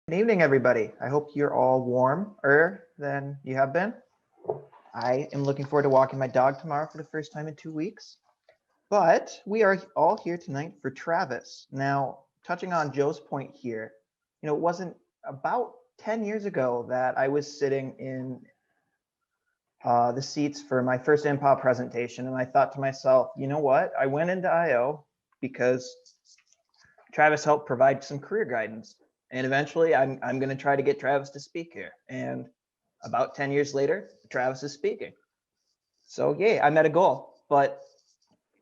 Good evening, everybody. I hope you're all warmer than you have been. I am looking forward to walking my dog tomorrow for the first time in 2 weeks. But we are all here tonight for Travis. Now, touching on Joe's point here, it wasn't about 10 years ago that I was sitting in the seats for my first improv presentation, and I thought to myself, you know what? I went into IO because Travis helped provide some career guidance. And eventually I'm going to try to get Travis to speak here. And about 10 years later, Travis is speaking. So yay, I met a goal. But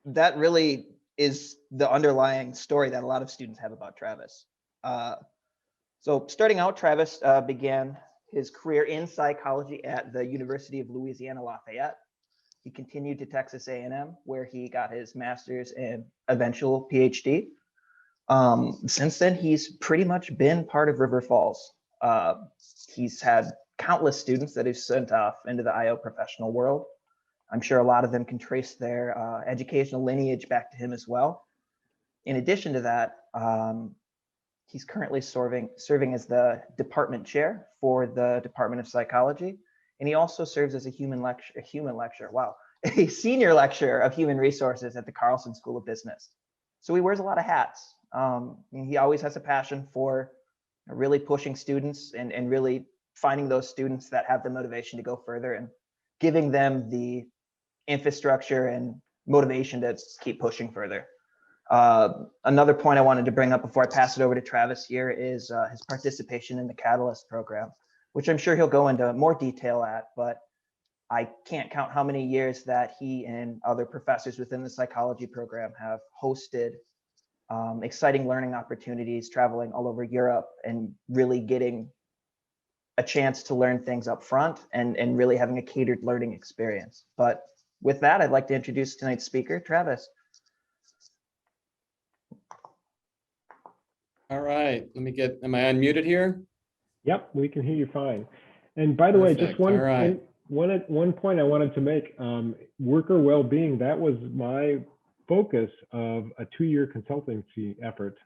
that really is the underlying story that a lot of students have about Travis. So starting out, Travis began his career in psychology at the University of Louisiana Lafayette. He continued to Texas A&M, where he got his master's and eventual PhD. Since then, he's pretty much been part of River Falls. He's had countless students that he's sent off into the IO professional world. I'm sure a lot of them can trace their educational lineage back to him as well. In addition to that, he's currently serving as the department chair for the Department of Psychology, and he also serves as a senior lecturer of human resources at the Carlson School of Business. So he wears a lot of hats. He always has a passion for really pushing students and really finding those students that have the motivation to go further and giving them the infrastructure and motivation to keep pushing further. Another point I wanted to bring up before I pass it over to Travis here is his participation in the Catalyst program, which I'm sure he'll go into more detail at, but I can't count how many years that he and other professors within the psychology program have hosted exciting learning opportunities, traveling all over Europe and really getting a chance to learn things up front and really having a catered learning experience. But with that, I'd like to introduce tonight's speaker, Travis. All right, am I unmuted here? Yep, we can hear you fine. And by the way, just one point I wanted to make, worker well-being, that was my focus of a 2-year consultancy effort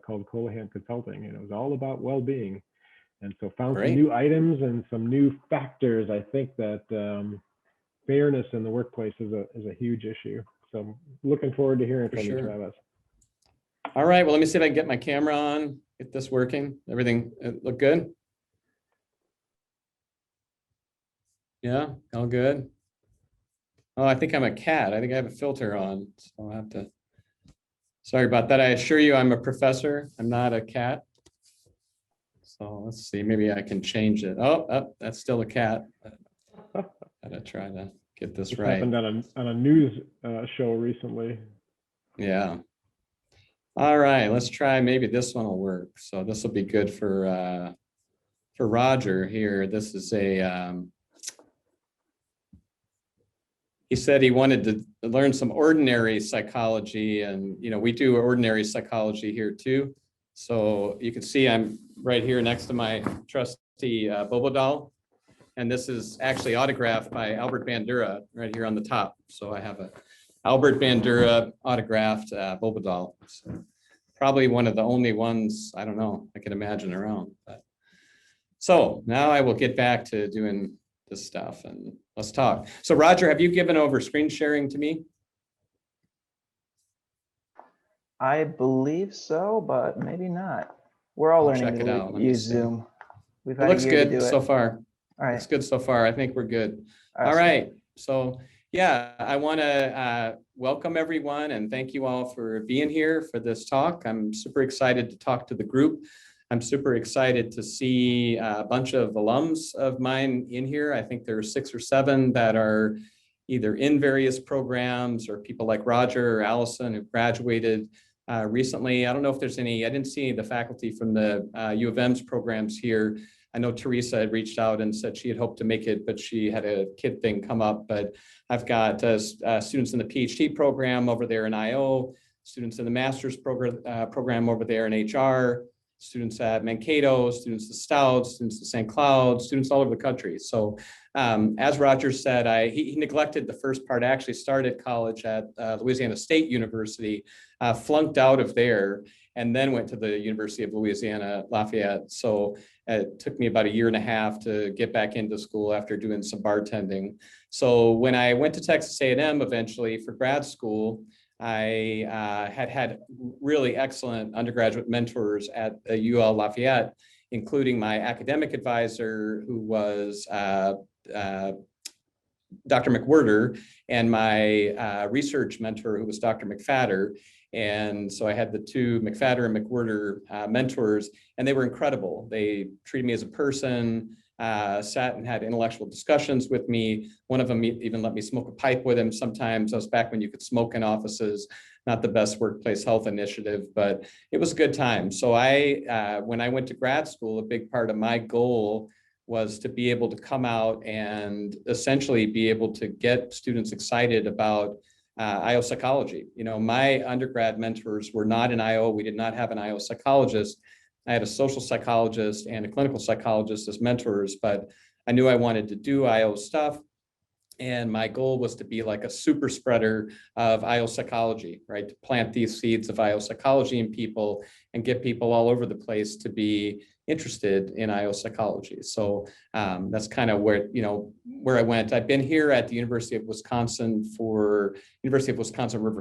called Colohan Consulting, and it was all about well-being. And so found some new items and some new factors. I think that fairness in the workplace is a huge issue. So looking forward to hearing from you, Travis. All right, well, let me see if I can get my camera on, get this working. Everything look good? Yeah, all good. Oh, I think I'm a cat. I think I have a filter on, so I'll have to. Sorry about that. I assure you I'm a professor. I'm not a cat. So let's see, maybe I can change it. Oh, that's still a cat. Gotta try to get this right. Happened on a news show recently. Yeah. All right, let's try, maybe this one will work. So this will be good for Roger here. This is he said he wanted to learn some ordinary psychology, and we do ordinary psychology here too. So you can see I'm right here next to my trusty Bobo doll, and this is actually autographed by Albert Bandura right here on the top. So I have a Albert Bandura autographed Bobo doll. So probably one of the only ones, I don't know, I can imagine around. But. So now I will get back to doing this stuff and let's talk. So Roger, have you given over screen sharing to me? I believe so, but maybe not. We're all learning to use Zoom. We've had a year to do it. So far. All right. Looks good so far. I think we're good. All right. So yeah, I want to welcome everyone and thank you all for being here for this talk. I'm super excited to talk to the group. I'm super excited to see a bunch of alums of mine in here. I think there are 6 or 7 that are either in various programs or people like Roger or Allison who graduated recently. I don't know if there's any, I didn't see any of the faculty from the U of M's programs here. I know Teresa had reached out and said she had hoped to make it, but she had a kid thing come up. But I've got students in the PhD program over there in IO, students in the master's program over there in HR, students at Mankato, students at Stout, students at St. Cloud, students all over the country. So as Roger said, he neglected the first part. I actually started college at Louisiana State University, flunked out of there, and then went to the University of Louisiana Lafayette. So it took me about a year and a half to get back into school after doing some bartending. So when I went to Texas A&M eventually for grad school, I had really excellent undergraduate mentors at UL Lafayette, including my academic advisor, who was Dr. McWhirter, and my research mentor, who was Dr. McFadder. And so I had the two McFadder and McWhirter mentors, and they were incredible. They treated me as a person, sat and had intellectual discussions with me. One of them even let me smoke a pipe with him sometimes. That was back when you could smoke in offices, not the best workplace health initiative, but it was a good time. So when I went to grad school, a big part of my goal was to be able to come out and essentially be able to get students excited about IO psychology. You know, my undergrad mentors were not in IO. We did not have an IO psychologist. I had a social psychologist and a clinical psychologist as mentors, but I knew I wanted to do IO stuff. And my goal was to be like a super spreader of IO psychology, right? To plant these seeds of IO psychology in people and get people all over the place to be interested in IO psychology. So that's kind of where I went. I've been here at the University of Wisconsin River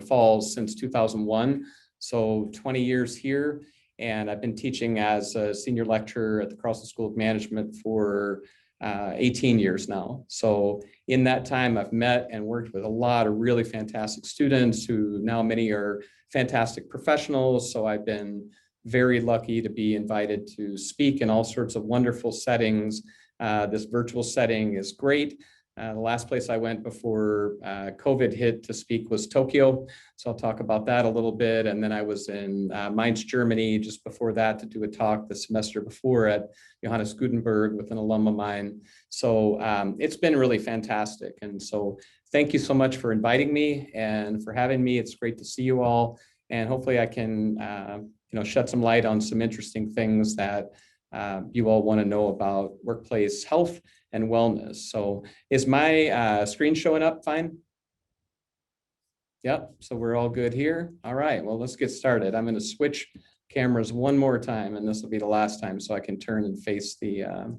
Falls since 2001. So 20 years here. And I've been teaching as a senior lecturer at the Carlson School of Management for 18 years now. So in that time, I've met and worked with a lot of really fantastic students who now many are fantastic professionals. So I've been very lucky to be invited to speak in all sorts of wonderful settings. This virtual setting is great. The last place I went before COVID hit to speak was Tokyo. So I'll talk about that a little bit. And then I was in Mainz, Germany, just before that to do a talk the semester before at Johannes Gutenberg with an alum of mine. So it's been really fantastic. And so thank you so much for inviting me and for having me. It's great to see you all. And hopefully I can shed some light on some interesting things that you all want to know about workplace health and wellness. So is my screen showing up fine? Yep, so we're all good here. All right, well, let's get started. I'm going to switch cameras one more time, and this will be the last time so I can turn and face the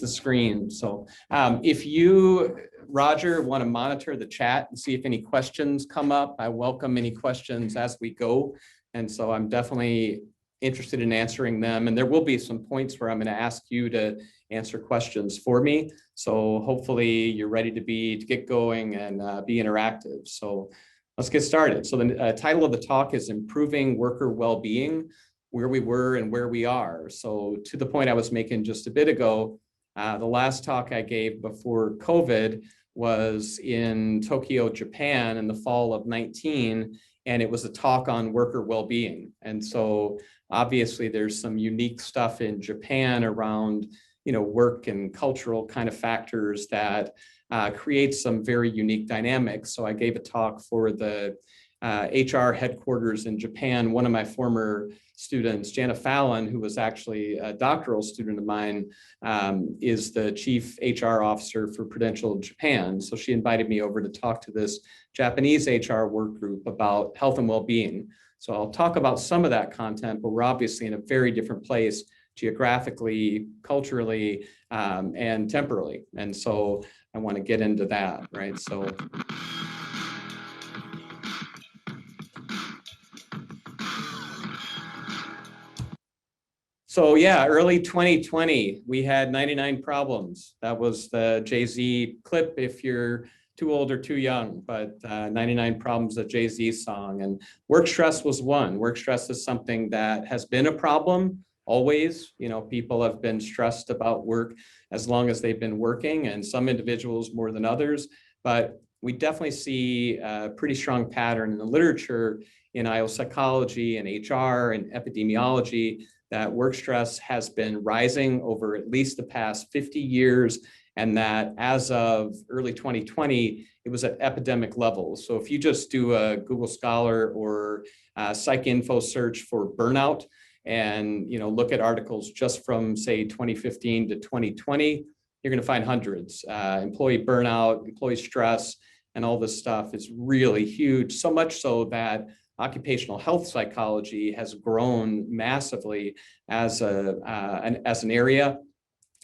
screen. So if you, Roger, want to monitor the chat and see if any questions come up, I welcome any questions as we go. And so I'm definitely interested in answering them. And there will be some points where I'm going to ask you to answer questions for me. So hopefully you're ready to get going and be interactive. So let's get started. So the title of the talk is Improving Worker Well-Being, Where We Were and Where We Are. So to the point I was making just a bit ago, the last talk I gave before COVID was in Tokyo, Japan in the fall of 19, and it was a talk on worker well-being. And so obviously there's some unique stuff in Japan around, work and cultural kind of factors that create some very unique dynamics. So I gave a talk for the HR headquarters in Japan. One of my former students, Jana Fallon, who was actually a doctoral student of mine, is the chief HR officer for Prudential Japan. So she invited me over to talk to this Japanese HR work group about health and well-being. So I'll talk about some of that content, but we're obviously in a very different place geographically, culturally, and temporally. And so I want to get into that, right? So yeah, early 2020, we had 99 problems. That was the Jay-Z clip if you're too old or too young, but 99 Problems, a Jay-Z song. And work stress was one. Work stress is something that has been a problem always. People have been stressed about work as long as they've been working, and some individuals more than others. But we definitely see a pretty strong pattern in the literature in IO psychology and HR and epidemiology that work stress has been rising over at least the past 50 years, and that as of early 2020, it was at epidemic levels. So if you just do a Google Scholar or PsycInfo search for burnout, and look at articles just from say 2015 to 2020, you're going to find hundreds. Employee burnout, employee stress, and all this stuff is really huge, so much so that occupational health psychology has grown massively as an area.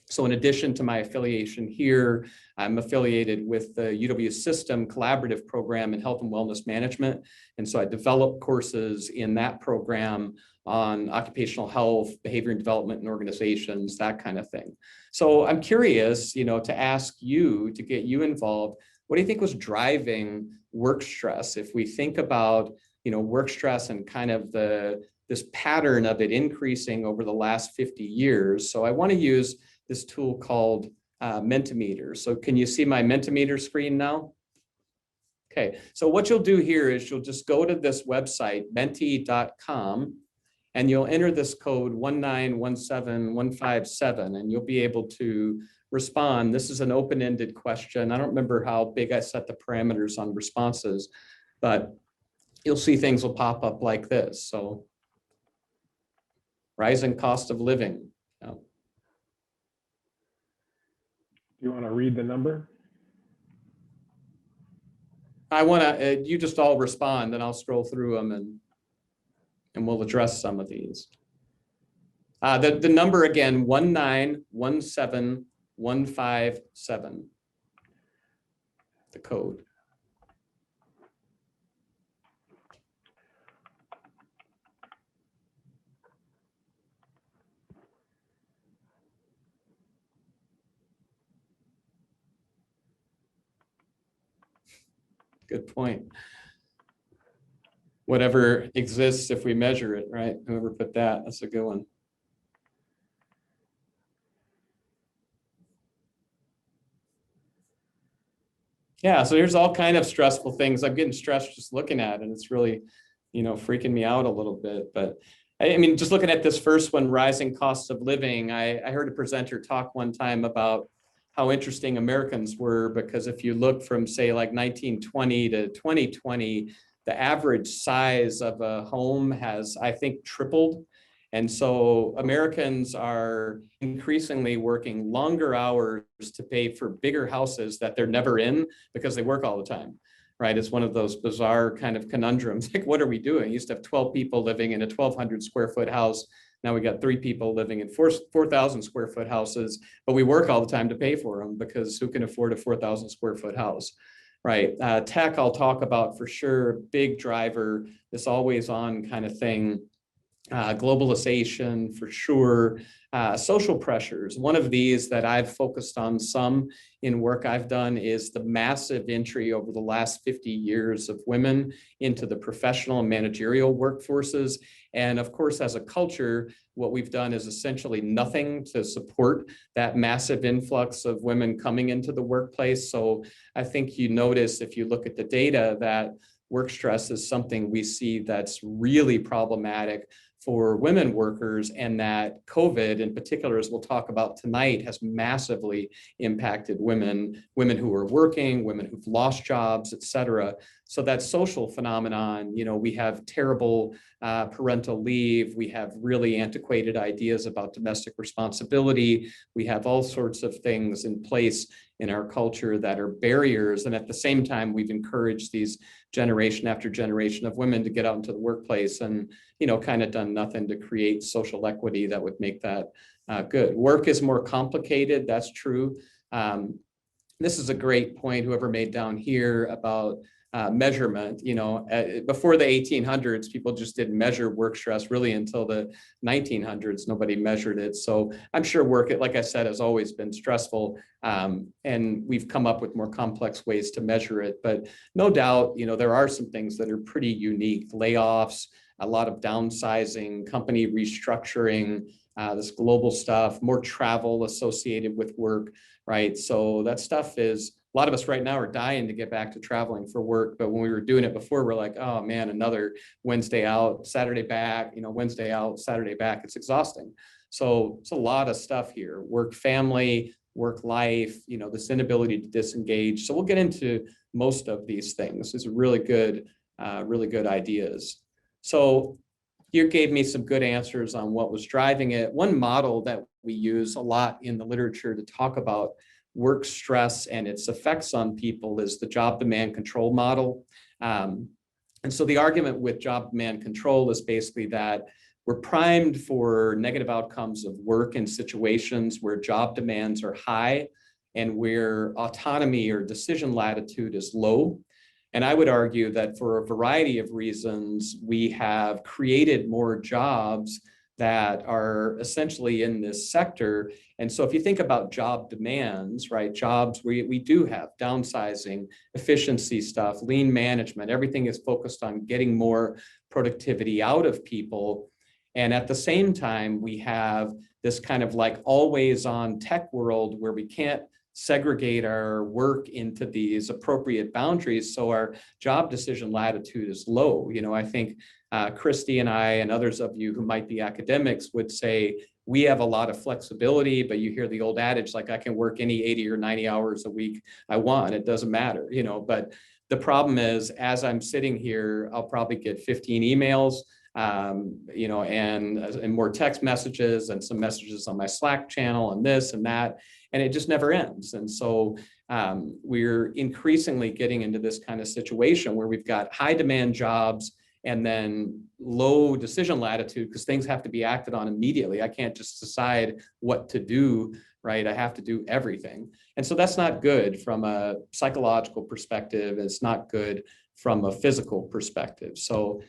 So in addition to my affiliation here, I'm affiliated with the UW System Collaborative Program in Health and Wellness Management. And so I develop courses in that program on occupational health, behavior and development in organizations, that kind of thing. So I'm curious, to ask you, to get you involved, what do you think was driving work stress? If we think about, work stress and kind of this pattern of it increasing over the last 50 years. So I want to use this tool called Mentimeter. So can you see my Mentimeter screen now? Okay, so what you'll do here is you'll just go to this website, menti.com, and you'll enter this code 1917157, and you'll be able to respond. This is an open-ended question. I don't remember how big I set the parameters on responses, but you'll see things will pop up like this. So rising cost of living. Do you want to read the number? I want to, you just all respond and I'll scroll through them and we'll address some of these. The number again, 1917157, the code. Good point. Whatever exists if we measure it, right? Whoever put that, that's a good one. Yeah, so here's all kind of stressful things. I'm getting stressed just looking at it, and it's really, freaking me out a little bit. But I mean, just looking at this first one, rising costs of living, I heard a presenter talk one time about how interesting Americans were, because if you look from say like 1920 to 2020, the average size of a home has, I think, tripled. And so Americans are increasingly working longer hours to pay for bigger houses that they're never in because they work all the time, right? It's one of those bizarre kind of conundrums. Like, what are we doing? You used to have 12 people living in a 1,200 square foot house. Now we got 3 people living in 4,000 square foot houses, but we work all the time to pay for them because who can afford a 4,000 square foot house, right? Tech, I'll talk about for sure, big driver, this always on kind of thing. Globalization for sure, social pressures. One of these that I've focused on some in work I've done is the massive entry over the last 50 years of women into the professional and managerial workforces. And of course, as a culture, what we've done is essentially nothing to support that massive influx of women coming into the workplace. So I think you notice if you look at the data that work stress is something we see that's really problematic for women workers, and that COVID in particular, as we'll talk about tonight, has massively impacted women who are working, women who've lost jobs, et cetera. So that social phenomenon, we have terrible parental leave, we have really antiquated ideas about domestic responsibility, we have all sorts of things in place in our culture that are barriers. And at the same time, we've encouraged these generation after generation of women to get out into the workplace and, kind of done nothing to create social equity that would make that good. Work is more complicated, that's true. This is a great point, whoever made down here about measurement. Before the 1800s, people just didn't measure work stress really until the 1900s. Nobody measured it. So I'm sure work, like I said, has always been stressful. And we've come up with more complex ways to measure it. But no doubt, there are some things that are pretty unique. Layoffs, a lot of downsizing, company restructuring, this global stuff, more travel associated with work, right? So that stuff is, a lot of us right now are dying to get back to traveling for work. But when we were doing it before, we're like, oh man, another Wednesday out, Saturday back, Wednesday out, Saturday back. It's exhausting. So it's a lot of stuff here, work, family, work life, this inability to disengage. So we'll get into most of these things. These are really good ideas. So, you gave me some good answers on what was driving it. One model that we use a lot in the literature to talk about work stress and its effects on people is the job demand control model. And so the argument with job demand control is basically that we're primed for negative outcomes of work in situations where job demands are high and where autonomy or decision latitude is low. And I would argue that for a variety of reasons, we have created more jobs that are essentially in this sector. And so if you think about job demands, right, jobs, we do have downsizing, efficiency stuff, lean management, everything is focused on getting more productivity out of people. And at the same time, we have this kind of like always on tech world where we can't segregate our work into these appropriate boundaries. So our job decision latitude is low. You know, I think Christy and I and others of you who might be academics would say, we have a lot of flexibility, but you hear the old adage, like I can work any 80 or 90 hours a week I want, it doesn't matter, you know, but the problem is as I'm sitting here, I'll probably get 15 emails, you know, and more text messages and some messages on my Slack channel and this and that, and it just never ends. And so we're increasingly getting into this kind of situation where we've got high demand jobs and then low decision latitude because things have to be acted on immediately. I can't just decide what to do, right? I have to do everything. And so that's not good from a psychological perspective. It's not good from a physical perspective. So,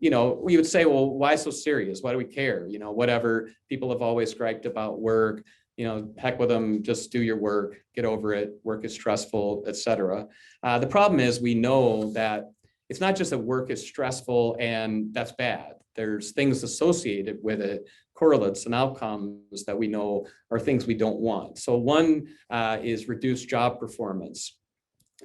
you know, we would say, well, why so serious? Why do we care? You know, whatever, people have always griped about work, you know, heck with them, just do your work, get over it. Work is stressful, et cetera. The problem is we know that it's not just that work is stressful and that's bad. There's things associated with it, correlates and outcomes that we know are things we don't want. So one is reduced job performance.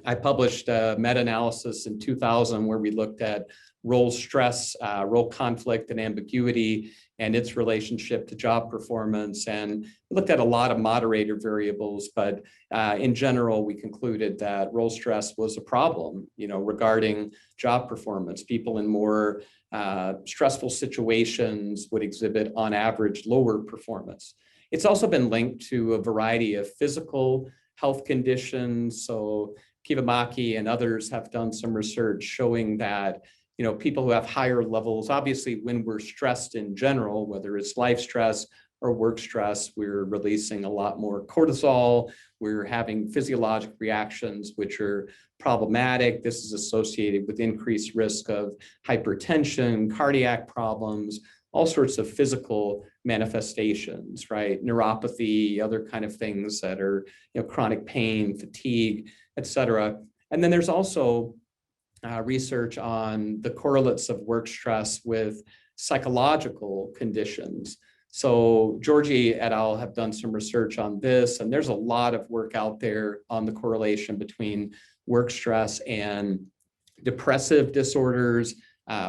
I published a meta-analysis in 2000 where we looked at role stress, role conflict and ambiguity and its relationship to job performance. And we looked at a lot of moderator variables, but in general, we concluded that role stress was a problem, you know, regarding job performance. People in more stressful situations would exhibit on average lower performance. It's also been linked to a variety of physical health conditions. So Kivamaki and others have done some research showing that, you know, people who have higher levels, obviously when we're stressed in general, whether it's life stress or work stress, we're releasing a lot more cortisol. We're having physiologic reactions, which are problematic. This is associated with increased risk of hypertension, cardiac problems, all sorts of physical manifestations, right? Neuropathy, other kind of things that are, you know, chronic pain, fatigue, et cetera. And then there's also research on the correlates of work stress with psychological conditions. So Georgie et al. Have done some research on this, and there's a lot of work out there on the correlation between work stress and depressive disorders,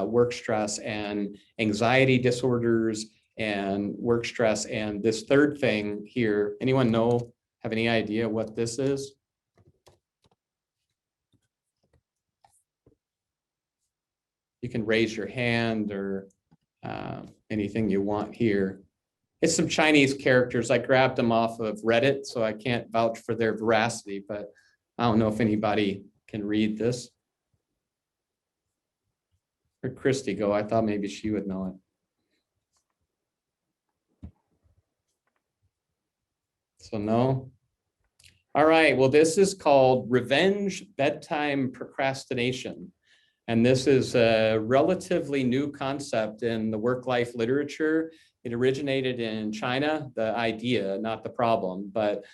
work stress and anxiety disorders, and work stress. And this third thing here, anyone know, have any idea what this is? You can raise your hand or anything you want here. It's some Chinese characters. I grabbed them off of Reddit, so I can't vouch for their veracity, but I don't know if anybody can read this. Where'd Christy go? I thought maybe she would know it. So no. All right, well, this is called revenge bedtime procrastination. And this is a relatively new concept in the work-life literature. It originated in China, the idea, not the problem. But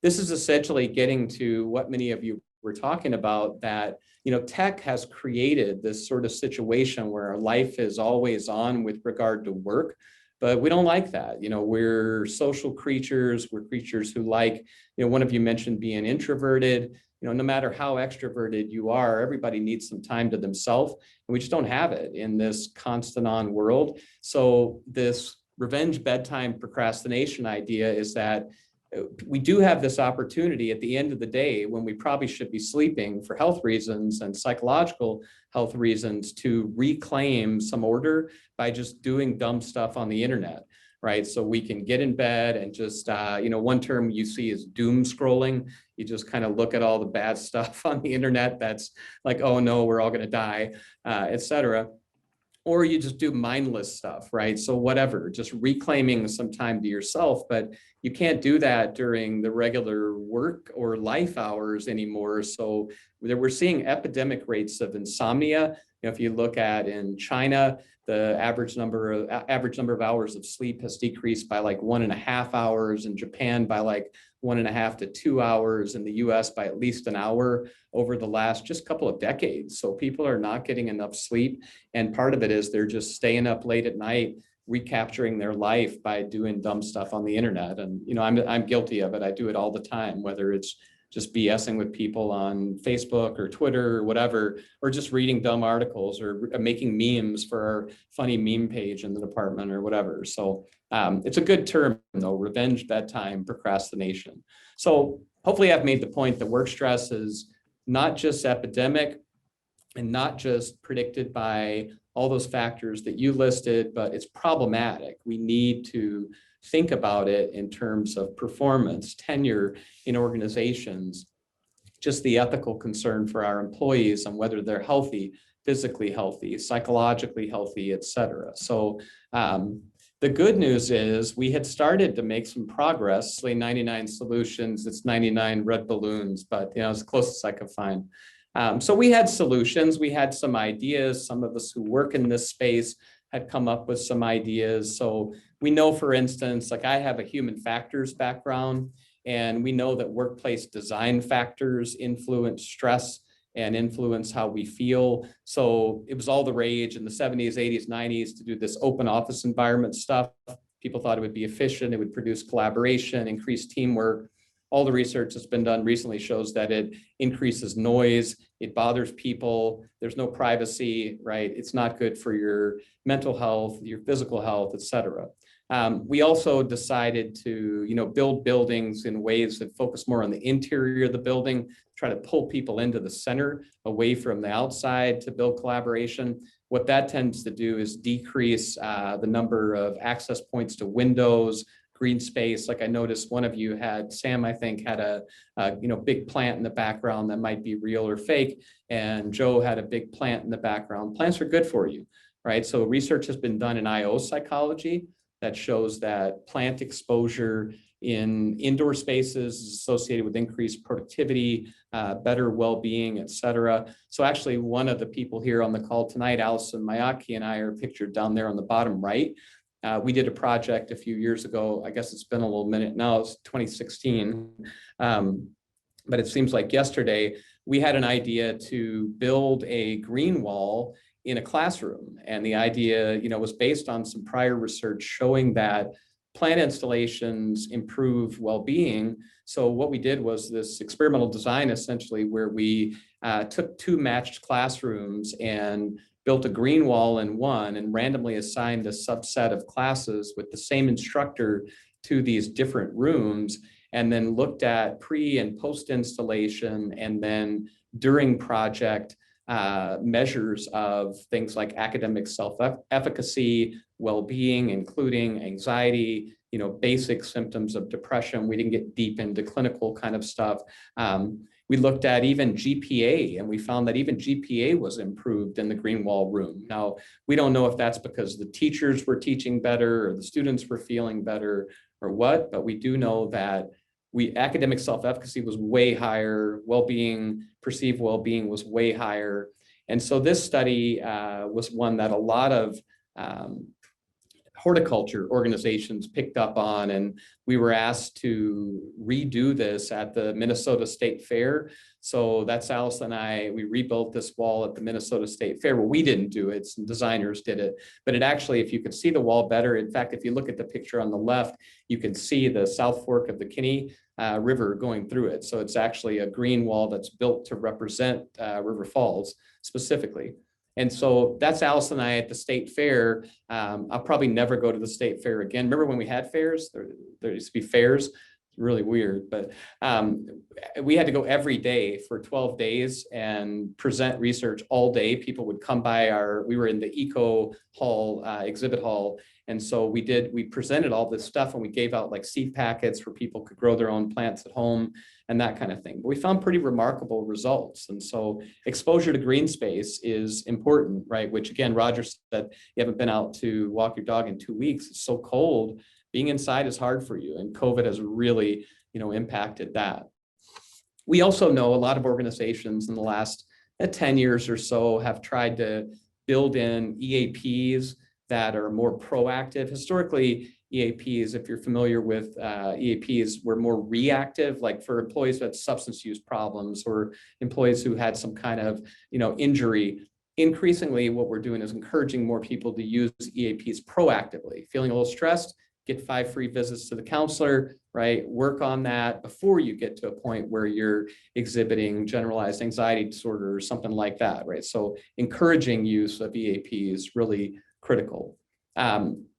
this is essentially getting to what many of you were talking about, that, you know, tech has created this sort of situation where our life is always on with regard to work. But we don't like that. You know, we're social creatures. We're creatures who like, you know, one of you mentioned being introverted. You know, no matter how extroverted you are, everybody needs some time to themselves, and we just don't have it in this constant on world. So this revenge bedtime procrastination idea is that we do have this opportunity at the end of the day when we probably should be sleeping for health reasons and psychological health reasons to reclaim some order by just doing dumb stuff on the internet, right? So we can get in bed and just, one term you see is doom scrolling. You just kind of look at all the bad stuff on the internet that's like, oh no, we're all going to die, et cetera. Or you just do mindless stuff, right? So whatever, just reclaiming some time to yourself, but you can't do that during the regular work or life hours anymore. So we're seeing epidemic rates of insomnia. If you look at in China, the average number of hours of sleep has decreased by like 1.5 hours, in Japan by like 1.5 to 2 hours, in the US by at least an hour over the last just couple of decades. So people are not getting enough sleep. And part of it is they're just staying up late at night, recapturing their life by doing dumb stuff on the internet. And, I'm guilty of it. I do it all the time, whether it's just BSing with people on Facebook or Twitter or whatever, or just reading dumb articles or making memes for our funny meme page in the department or whatever. So it's a good term though, revenge bedtime procrastination. So hopefully I've made the point that work stress is not just epidemic and not just predicted by all those factors that you listed, but it's problematic. We need to think about it in terms of performance, tenure in organizations, just the ethical concern for our employees on whether they're healthy, physically healthy, psychologically healthy, et cetera. So the good news is we had started to make some progress, 99 solutions, it's 99 red balloons, but as close as I could find. So we had solutions, we had some ideas. Some of us who work in this space had come up with some ideas. So we know, for instance, like I have a human factors background, and we know that workplace design factors influence stress and influence how we feel. So it was all the rage in the 70s, 80s, 90s to do this open office environment stuff. People thought it would be efficient, it would produce collaboration, increase teamwork. All the research that's been done recently shows that it increases noise, it bothers people, there's no privacy, right? It's not good for your mental health, your physical health, et cetera. We also decided to, build buildings in ways that focus more on the interior of the building, try to pull people into the center, away from the outside to build collaboration. What that tends to do is decrease the number of access points to windows, green space. Like I noticed one of you had, Sam, I think, had a big plant in the background that might be real or fake. And Joe had a big plant in the background. Plants are good for you, right? So research has been done in IO psychology that shows that plant exposure in indoor spaces is associated with increased productivity, better well-being, et cetera. So actually one of the people here on the call tonight, Allison Mayaki, and I are pictured down there on the bottom right. We did a project a few years ago. I guess it's been a little minute now, it's 2016. But it seems like yesterday, we had an idea to build a green wall in a classroom. And the idea, was based on some prior research showing that plant installations improve well-being. So what we did was this experimental design, essentially, where we took 2 matched classrooms and built a green wall in one and randomly assigned a subset of classes with the same instructor to these different rooms, and then looked at pre and post installation and then during project measures of things like academic self-efficacy, well-being, including anxiety, basic symptoms of depression. We didn't get deep into clinical kind of stuff. We looked at even GPA, and we found that even GPA was improved in the green wall room. Now, we don't know if that's because the teachers were teaching better or the students were feeling better or what, but we do know that academic self-efficacy was way higher, well-being, perceived well-being was way higher. And so this study was one that a lot of horticulture organizations picked up on, and we were asked to redo this at the Minnesota State Fair. So that's Alice and I, we rebuilt this wall at the Minnesota State Fair. Well, we didn't do it, some designers did it, but it actually, if you could see the wall better, in fact, if you look at the picture on the left, you can see the South Fork of the Kinney River going through it. So it's actually a green wall that's built to represent River Falls specifically. And so that's Alice and I at the state fair. I'll probably never go to the state fair again. Remember when we had fairs? There used to be fairs. really weird, but we had to go every day for 12 days and present research all day. People would come by we were in the eco hall, exhibit hall. And so we presented all this stuff, and we gave out like seed packets where people could grow their own plants at home and that kind of thing. But we found pretty remarkable results. And so exposure to green space is important, right? Which again, Roger said, you haven't been out to walk your dog in 2 weeks. It's so cold. Being inside is hard for you. And COVID has really, impacted that. We also know a lot of organizations in the last 10 years or so have tried to build in EAPs that are more proactive. Historically, EAPs, if you're familiar with EAPs, were more reactive, like for employees who had substance use problems or employees who had some kind of, injury. Increasingly, what we're doing is encouraging more people to use EAPs proactively. Feeling a little stressed, get 5 free visits to the counselor, right? Work on that before you get to a point where you're exhibiting generalized anxiety disorder or something like that, right? So encouraging use of EAP is really critical.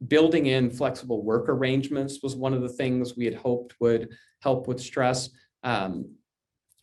Building in flexible work arrangements was one of the things we had hoped would help with stress.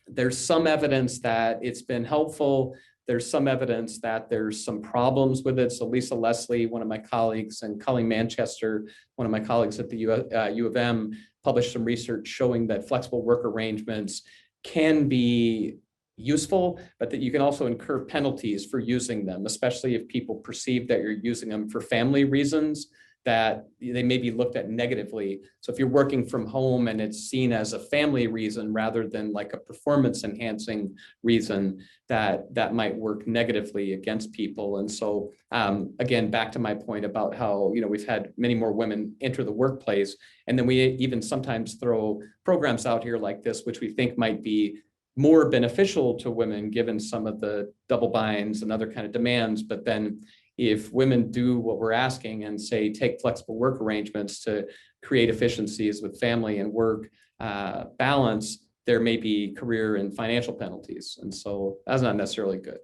There's some evidence that it's been helpful. There's some evidence that there's some problems with it. So Lisa Leslie, one of my colleagues, and Colleen Manchester, one of my colleagues at the U of M, published some research showing that flexible work arrangements can be useful, but that you can also incur penalties for using them, especially if people perceive that you're using them for family reasons, that they may be looked at negatively. So if you're working from home and it's seen as a family reason rather than like a performance enhancing reason, that might work negatively against people. And so again, back to my point about how, we've had many more women enter the workplace. And then we even sometimes throw programs out here like this, which we think might be more beneficial to women given some of the double binds and other kind of demands. But then if women do what we're asking and say, take flexible work arrangements to create efficiencies with family and work balance, there may be career and financial penalties. And so that's not necessarily good.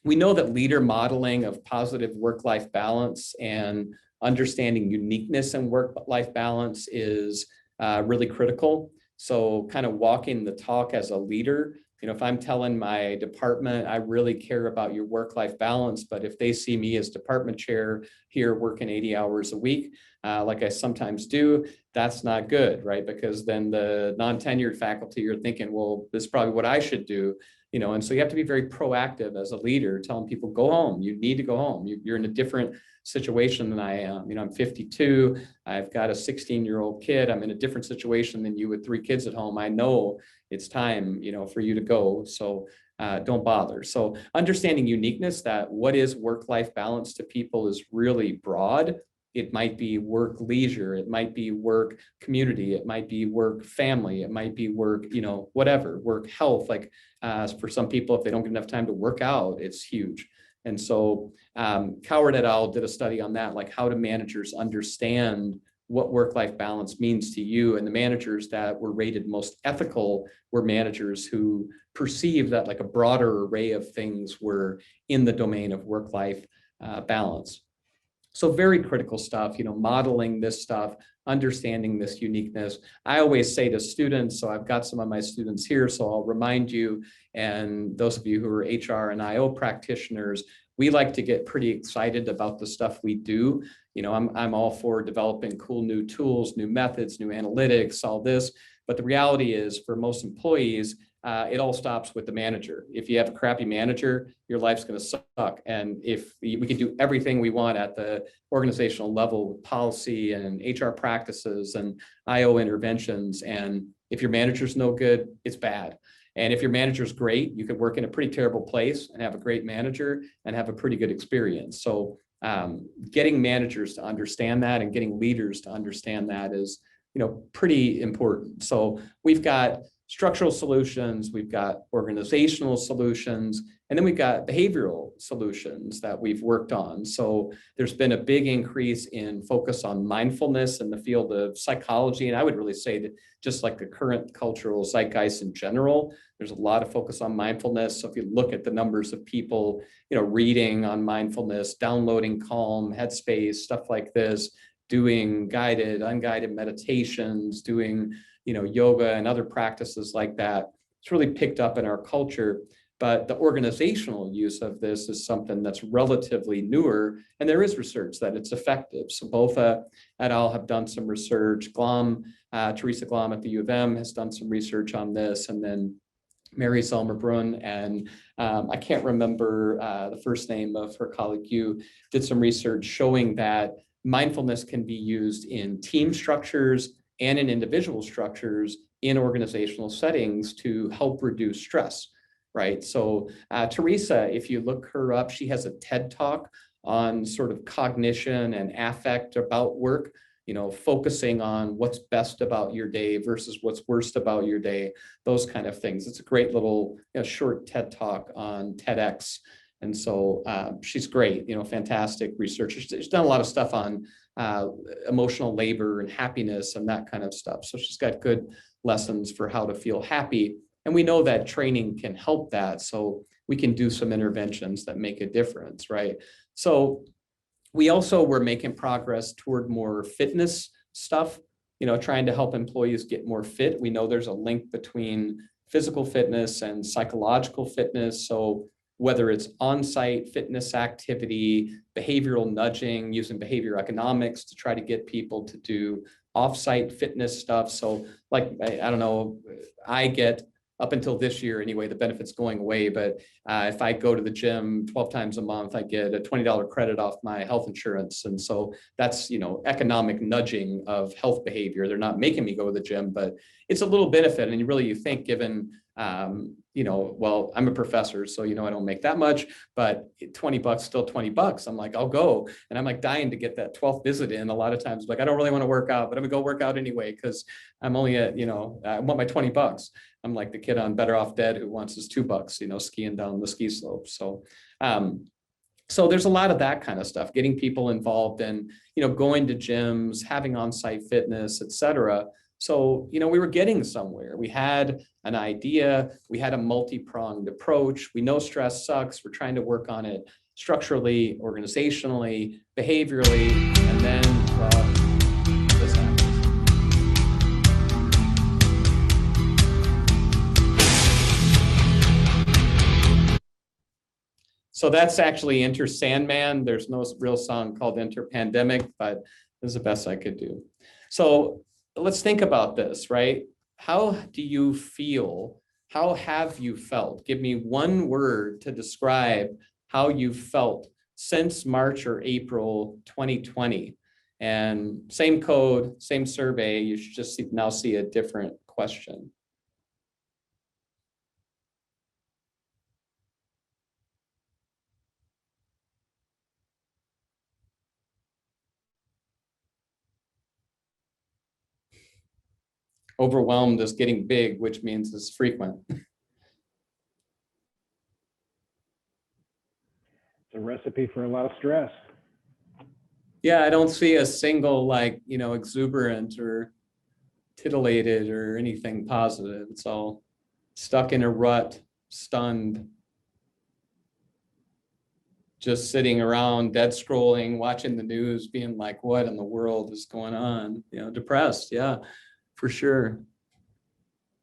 We know that leader modeling of positive work-life balance and understanding uniqueness in work-life balance is really critical. So kind of walking the talk as a leader. If I'm telling my department, I really care about your work-life balance, but if they see me as department chair here working 80 hours a week, like I sometimes do, that's not good, right? Because then the non-tenured faculty are thinking, well, this is probably what I should do, and so you have to be very proactive as a leader, telling people, go home, you need to go home. You're in a different situation than I am. I'm 52, I've got a 16-year-old kid. I'm in a different situation than you with 3 kids at home. I know it's time, for you to go. So don't bother. So understanding uniqueness, that what is work-life balance to people is really broad. It might be work leisure, it might be work community, it might be work family, it might be work, whatever, work health. Like for some people, if they don't get enough time to work out, it's huge. And so Coward et al. Did a study on that, like how do managers understand what work-life balance means to you? And the managers that were rated most ethical were managers who perceived that like a broader array of things were in the domain of work-life balance. So very critical stuff, modeling this stuff, understanding this uniqueness. I always say to students, so I've got some of my students here, so I'll remind you, and those of you who are HR and IO practitioners, we like to get pretty excited about the stuff we do. I'm all for developing cool new tools, new methods, new analytics, all this. But the reality is for most employees, it all stops with the manager. If you have a crappy manager, your life's going to suck. And if we can do everything we want at the organizational level with policy and HR practices and IO interventions, and if your manager's no good, it's bad. And if your manager's great, you could work in a pretty terrible place and have a great manager and have a pretty good experience. So getting managers to understand that and getting leaders to understand that is, pretty important. So we've got structural solutions, we've got organizational solutions, and then we've got behavioral solutions that we've worked on. So there's been a big increase in focus on mindfulness in the field of psychology. And I would really say that just like the current cultural zeitgeist in general, there's a lot of focus on mindfulness. So if you look at the numbers of people, reading on mindfulness, downloading Calm, Headspace, stuff like this, doing guided, unguided meditations, doing, yoga and other practices like that. It's really picked up in our culture. But the organizational use of this is something that's relatively newer, and there is research that it's effective. So both et al. Have done some research. Teresa Glom at the U of M has done some research on this, and then Mary Zellmer-Brunn and I can't remember the first name of her colleague, did some research showing that mindfulness can be used in team structures and in individual structures in organizational settings to help reduce stress. Right. So Teresa, if you look her up, she has a TED Talk on sort of cognition and affect about work, focusing on what's best about your day versus what's worst about your day, those kind of things. It's a great little short TED Talk on TEDx. And so she's great, fantastic researcher. She's done a lot of stuff on emotional labor and happiness and that kind of stuff. So she's got good lessons for how to feel happy. And we know that training can help that. So we can do some interventions that make a difference, right? So we also were making progress toward more fitness stuff, trying to help employees get more fit. We know there's a link between physical fitness and psychological fitness. So whether it's on-site fitness activity, behavioral nudging, using behavior economics to try to get people to do off-site fitness stuff. So like, I don't know, I get, up until this year anyway, the benefit's going away, but if I go to the gym 12 times a month, I get a $20 credit off my health insurance. And so that's, economic nudging of health behavior. They're not making me go to the gym, but it's a little benefit. And you think given, well, I'm a professor, so, I don't make that much, but $20, still $20. I'm like, I'll go. And I'm like dying to get that 12th visit in. A lot of times, like, I don't really want to work out, but I'm gonna go work out anyway, because I'm only at, I want my $20. I'm like the kid on Better Off Dead who wants his $2, skiing down the ski slope. So, so there's a lot of that kind of stuff, getting people involved in, going to gyms, having on-site fitness, et cetera. So, we were getting somewhere. We had an idea, we had a multi-pronged approach. We know stress sucks. We're trying to work on it structurally, organizationally, behaviorally, and then, well, this happens. So that's actually Enter Sandman. There's no real song called Enter Pandemic, but this is the best I could do. So let's think about this, right? How do you feel? How have you felt? Give me one word to describe how you felt since March or April 2020. And same code, same survey, you should just now see a different question. Overwhelmed is getting big, which means it's frequent. It's a recipe for a lot of stress. Yeah, I don't see a single exuberant or titillated or anything positive. It's all stuck in a rut, stunned, just sitting around, dead scrolling, watching the news, being like, what in the world is going on? Depressed. Yeah. For sure.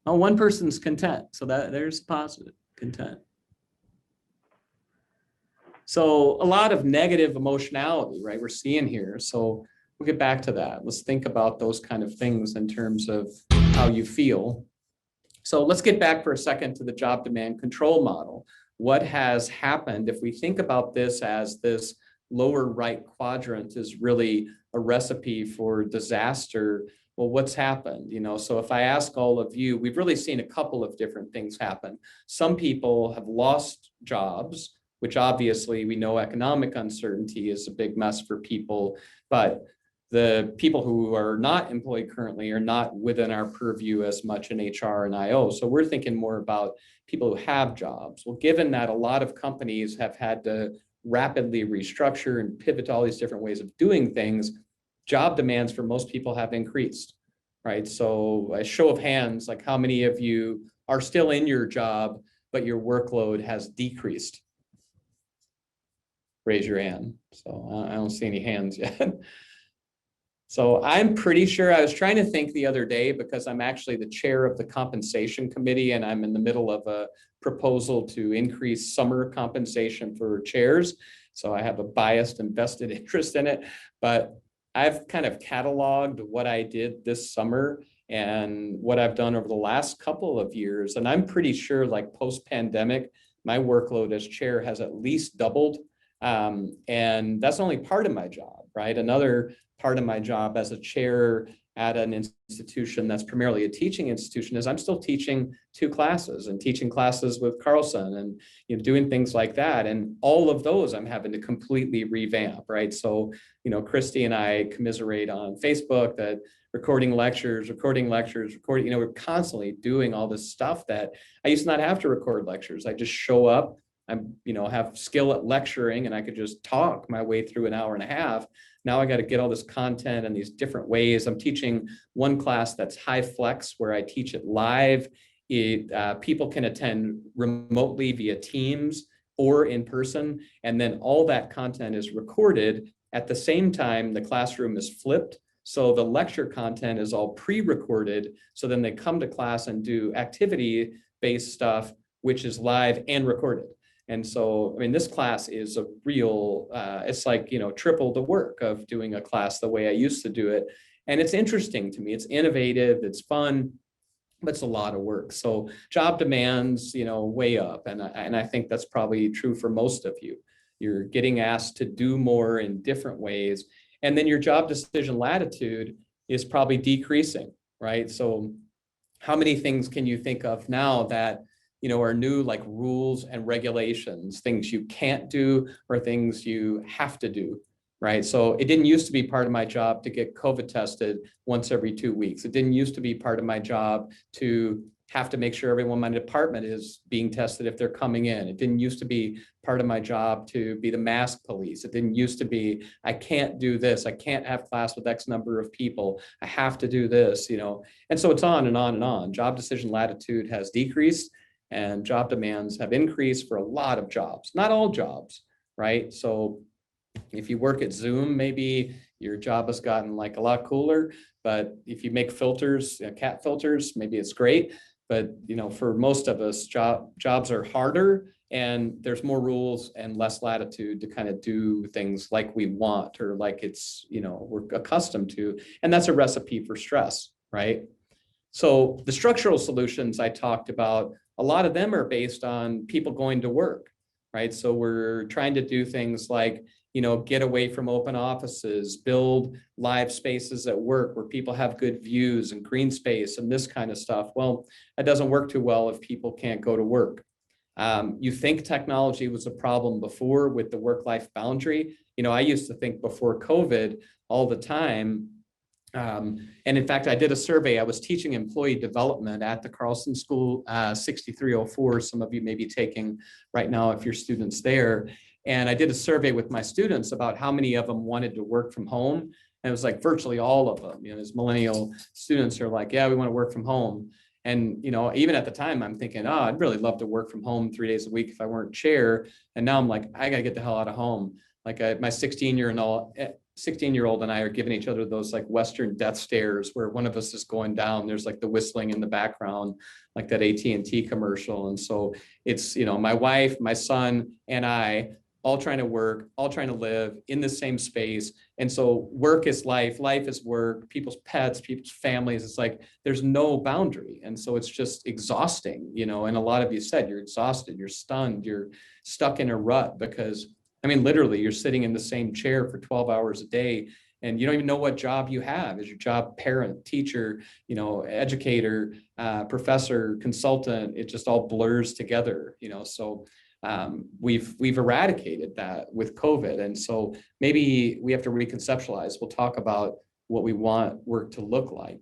Oh, one person's content. So there's positive, content. So a lot of negative emotionality, right? We're seeing here. So we'll get back to that. Let's think about those kind of things in terms of how you feel. So let's get back for a second to the job demand control model. What has happened if we think about this as this lower right quadrant is really a recipe for disaster? Well, what's happened? So if I ask all of you, we've really seen a couple of different things happen. Some people have lost jobs, which obviously we know economic uncertainty is a big mess for people, but the people who are not employed currently are not within our purview as much in HR and IO. So we're thinking more about people who have jobs. Well, given that a lot of companies have had to rapidly restructure and pivot to all these different ways of doing things, job demands for most people have increased, right? So a show of hands, like how many of you are still in your job, but your workload has decreased? Raise your hand. So I don't see any hands yet. So I'm pretty sure, I was trying to think the other day because I'm actually the chair of the compensation committee and I'm in the middle of a proposal to increase summer compensation for chairs. So I have a biased and vested interest in it, but I've kind of cataloged what I did this summer and what I've done over the last couple of years. And I'm pretty sure like post-pandemic, my workload as chair has at least doubled. And that's only part of my job, right? Another part of my job as a chair at an institution that's primarily a teaching institution is I'm still teaching 2 classes and teaching classes with Carlson and doing things like that. And all of those I'm having to completely revamp, right? So, Christy and I commiserate on Facebook that recording lectures, we're constantly doing all this stuff that I used to not have to record lectures. I just show up, have skill at lecturing and I could just talk my way through an hour and a half. Now I got to get all this content and these different ways. I'm teaching one class that's high flex where I teach it live. People can attend remotely via Teams or in person. And then all that content is recorded. At the same time, the classroom is flipped. So the lecture content is all pre-recorded. So then they come to class and do activity-based stuff, which is live and recorded. And so, this class is a real, it's like, triple the work of doing a class the way I used to do it. And it's interesting to me. It's innovative, it's fun, but it's a lot of work. So job demands, way up. And I think that's probably true for most of you. You're getting asked to do more in different ways. And then your job decision latitude is probably decreasing, right? So how many things can you think of now that are new, like rules and regulations, things you can't do or things you have to do, right? So it didn't used to be part of my job to get COVID tested once every 2 weeks. It didn't used to be part of my job to have to make sure everyone in my department is being tested if they're coming in. It didn't used to be part of my job to be the mask police. It didn't used to be, I can't do this. I can't have class with X number of people. I have to do this, And so it's on and on and on. Job decision latitude has decreased. And job demands have increased for a lot of jobs, not all jobs, right? So if you work at Zoom, maybe your job has gotten like a lot cooler, but if you make filters, cat filters, maybe it's great. But, for most of us, jobs are harder and there's more rules and less latitude to kind of do things like we want or like it's, we're accustomed to. And that's a recipe for stress, right? So the structural solutions I talked about, a lot of them are based on people going to work, right? So we're trying to do things like, get away from open offices, build live spaces at work where people have good views and green space and this kind of stuff. Well, it doesn't work too well if people can't go to work. You think technology was a problem before with the work-life boundary. I used to think before COVID all the time. And in fact, I did a survey. I was teaching employee development at the Carlson School 6304. Some of you may be taking right now if you're students there. And I did a survey with my students about how many of them wanted to work from home. And it was like virtually all of them. As millennial students are like, yeah, we want to work from home. And, even at the time, I'm thinking, oh, I'd really love to work from home 3 days a week if I weren't chair. And now I'm like, I got to get the hell out of home. Like my 16-year-old and I are giving each other those like Western death stares where one of us is going down. There's like the whistling in the background, like that AT&T commercial. And so it's, my wife, my son, and I all trying to work, all trying to live in the same space. And so work is life is work, people's pets, people's families. It's like, there's no boundary. And so it's just exhausting, and a lot of you said you're exhausted, you're stunned, you're stuck in a rut because literally you're sitting in the same chair for 12 hours a day and you don't even know what job you have. Is your job parent, teacher, educator, professor, consultant? It just all blurs together, so we've eradicated that with COVID. And so maybe we have to reconceptualize. We'll talk about what we want work to look like.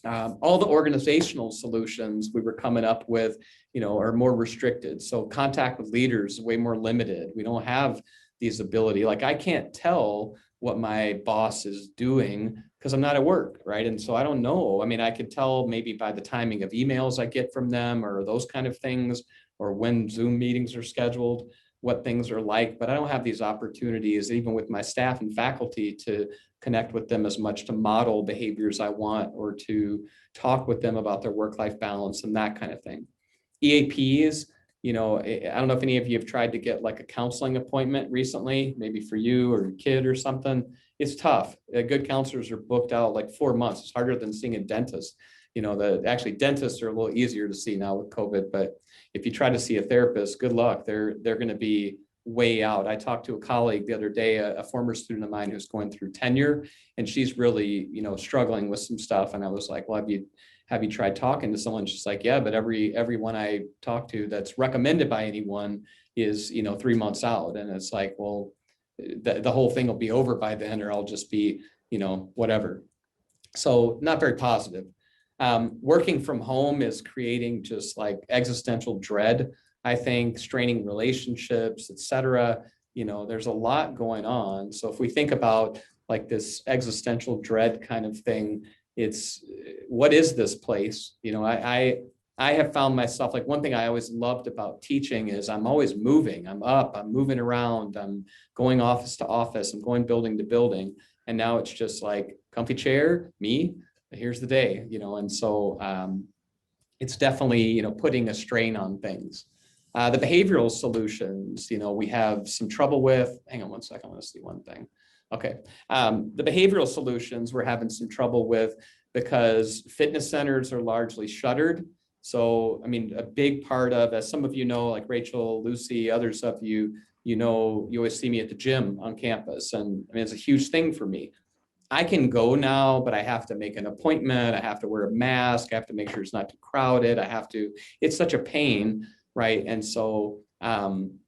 All the organizational solutions we were coming up with, are more restricted. So contact with leaders is way more limited. We don't have these ability. Like I can't tell what my boss is doing because I'm not at work, right? And so I don't know. I could tell maybe by the timing of emails I get from them or those kind of things, or when Zoom meetings are scheduled. what things are like, but I don't have these opportunities, even with my staff and faculty, to connect with them as much, to model behaviors I want, or to talk with them about their work-life balance and that kind of thing. EAPs, I don't know if any of you have tried to get like a counseling appointment recently, maybe for you or your kid or something. It's tough. Good counselors are booked out like 4 months. It's harder than seeing a dentist. Actually dentists are a little easier to see now with COVID, but if you try to see a therapist, good luck. They're going to be way out. I talked to a colleague the other day, a former student of mine who's going through tenure, and she's really, struggling with some stuff. And I was like, well, have you tried talking to someone? She's like, yeah, but everyone I talk to that's recommended by anyone is, 3 months out. And it's like, well, the whole thing will be over by then, or I'll just be, whatever. So not very positive. Working from home is creating just like existential dread, I think, straining relationships, et cetera. There's a lot going on. So if we think about like this existential dread kind of thing, it's, what is this place? I have found myself, like, one thing I always loved about teaching is I'm always moving. I'm up, I'm moving around, I'm going office to office, I'm going building to building. And now it's just like comfy chair, me, here's the day, and so it's definitely, putting a strain on things. The behavioral solutions, we have some trouble with. Hang on one second, I want to see one thing. Okay, the behavioral solutions we're having some trouble with because fitness centers are largely shuttered. So, a big part of, as some of you know, like Rachel, Lucy, others of you, you always see me at the gym on campus. And it's a huge thing for me. I can go now, but I have to make an appointment. I have to wear a mask. I have to make sure it's not too crowded. It's such a pain, right? And so, I'm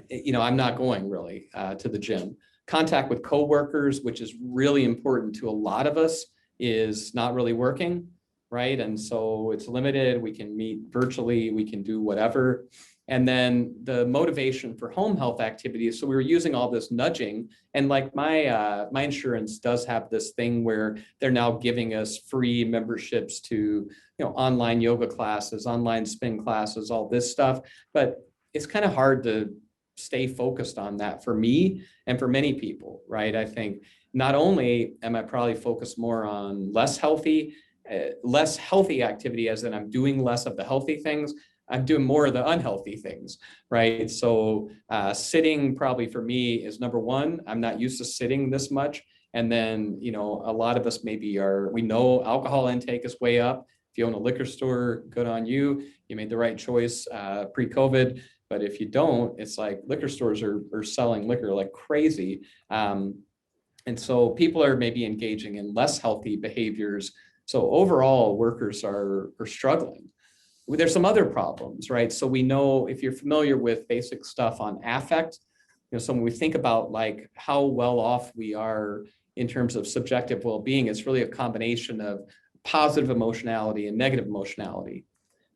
not going really to the gym. Contact with coworkers, which is really important to a lot of us, is not really working, right? And so it's limited. We can meet virtually, we can do whatever. And then the motivation for home health activities. So we were using all this nudging, and like my insurance does have this thing where they're now giving us free memberships to, online yoga classes, online spin classes, all this stuff. But it's kind of hard to stay focused on that for me and for many people, right? I think not only am I probably focused more on less healthy activity, as in I'm doing less of the healthy things, I'm doing more of the unhealthy things, right? So sitting probably for me is number one. I'm not used to sitting this much. And then, a lot of us maybe we know alcohol intake is way up. If you own a liquor store, good on you. You made the right choice pre-COVID. But if you don't, it's like liquor stores are selling liquor like crazy. And so people are maybe engaging in less healthy behaviors. So overall, workers are struggling. There's some other problems, right? So we know, if you're familiar with basic stuff on affect, so when we think about like how well off we are in terms of subjective well-being, it's really a combination of positive emotionality and negative emotionality.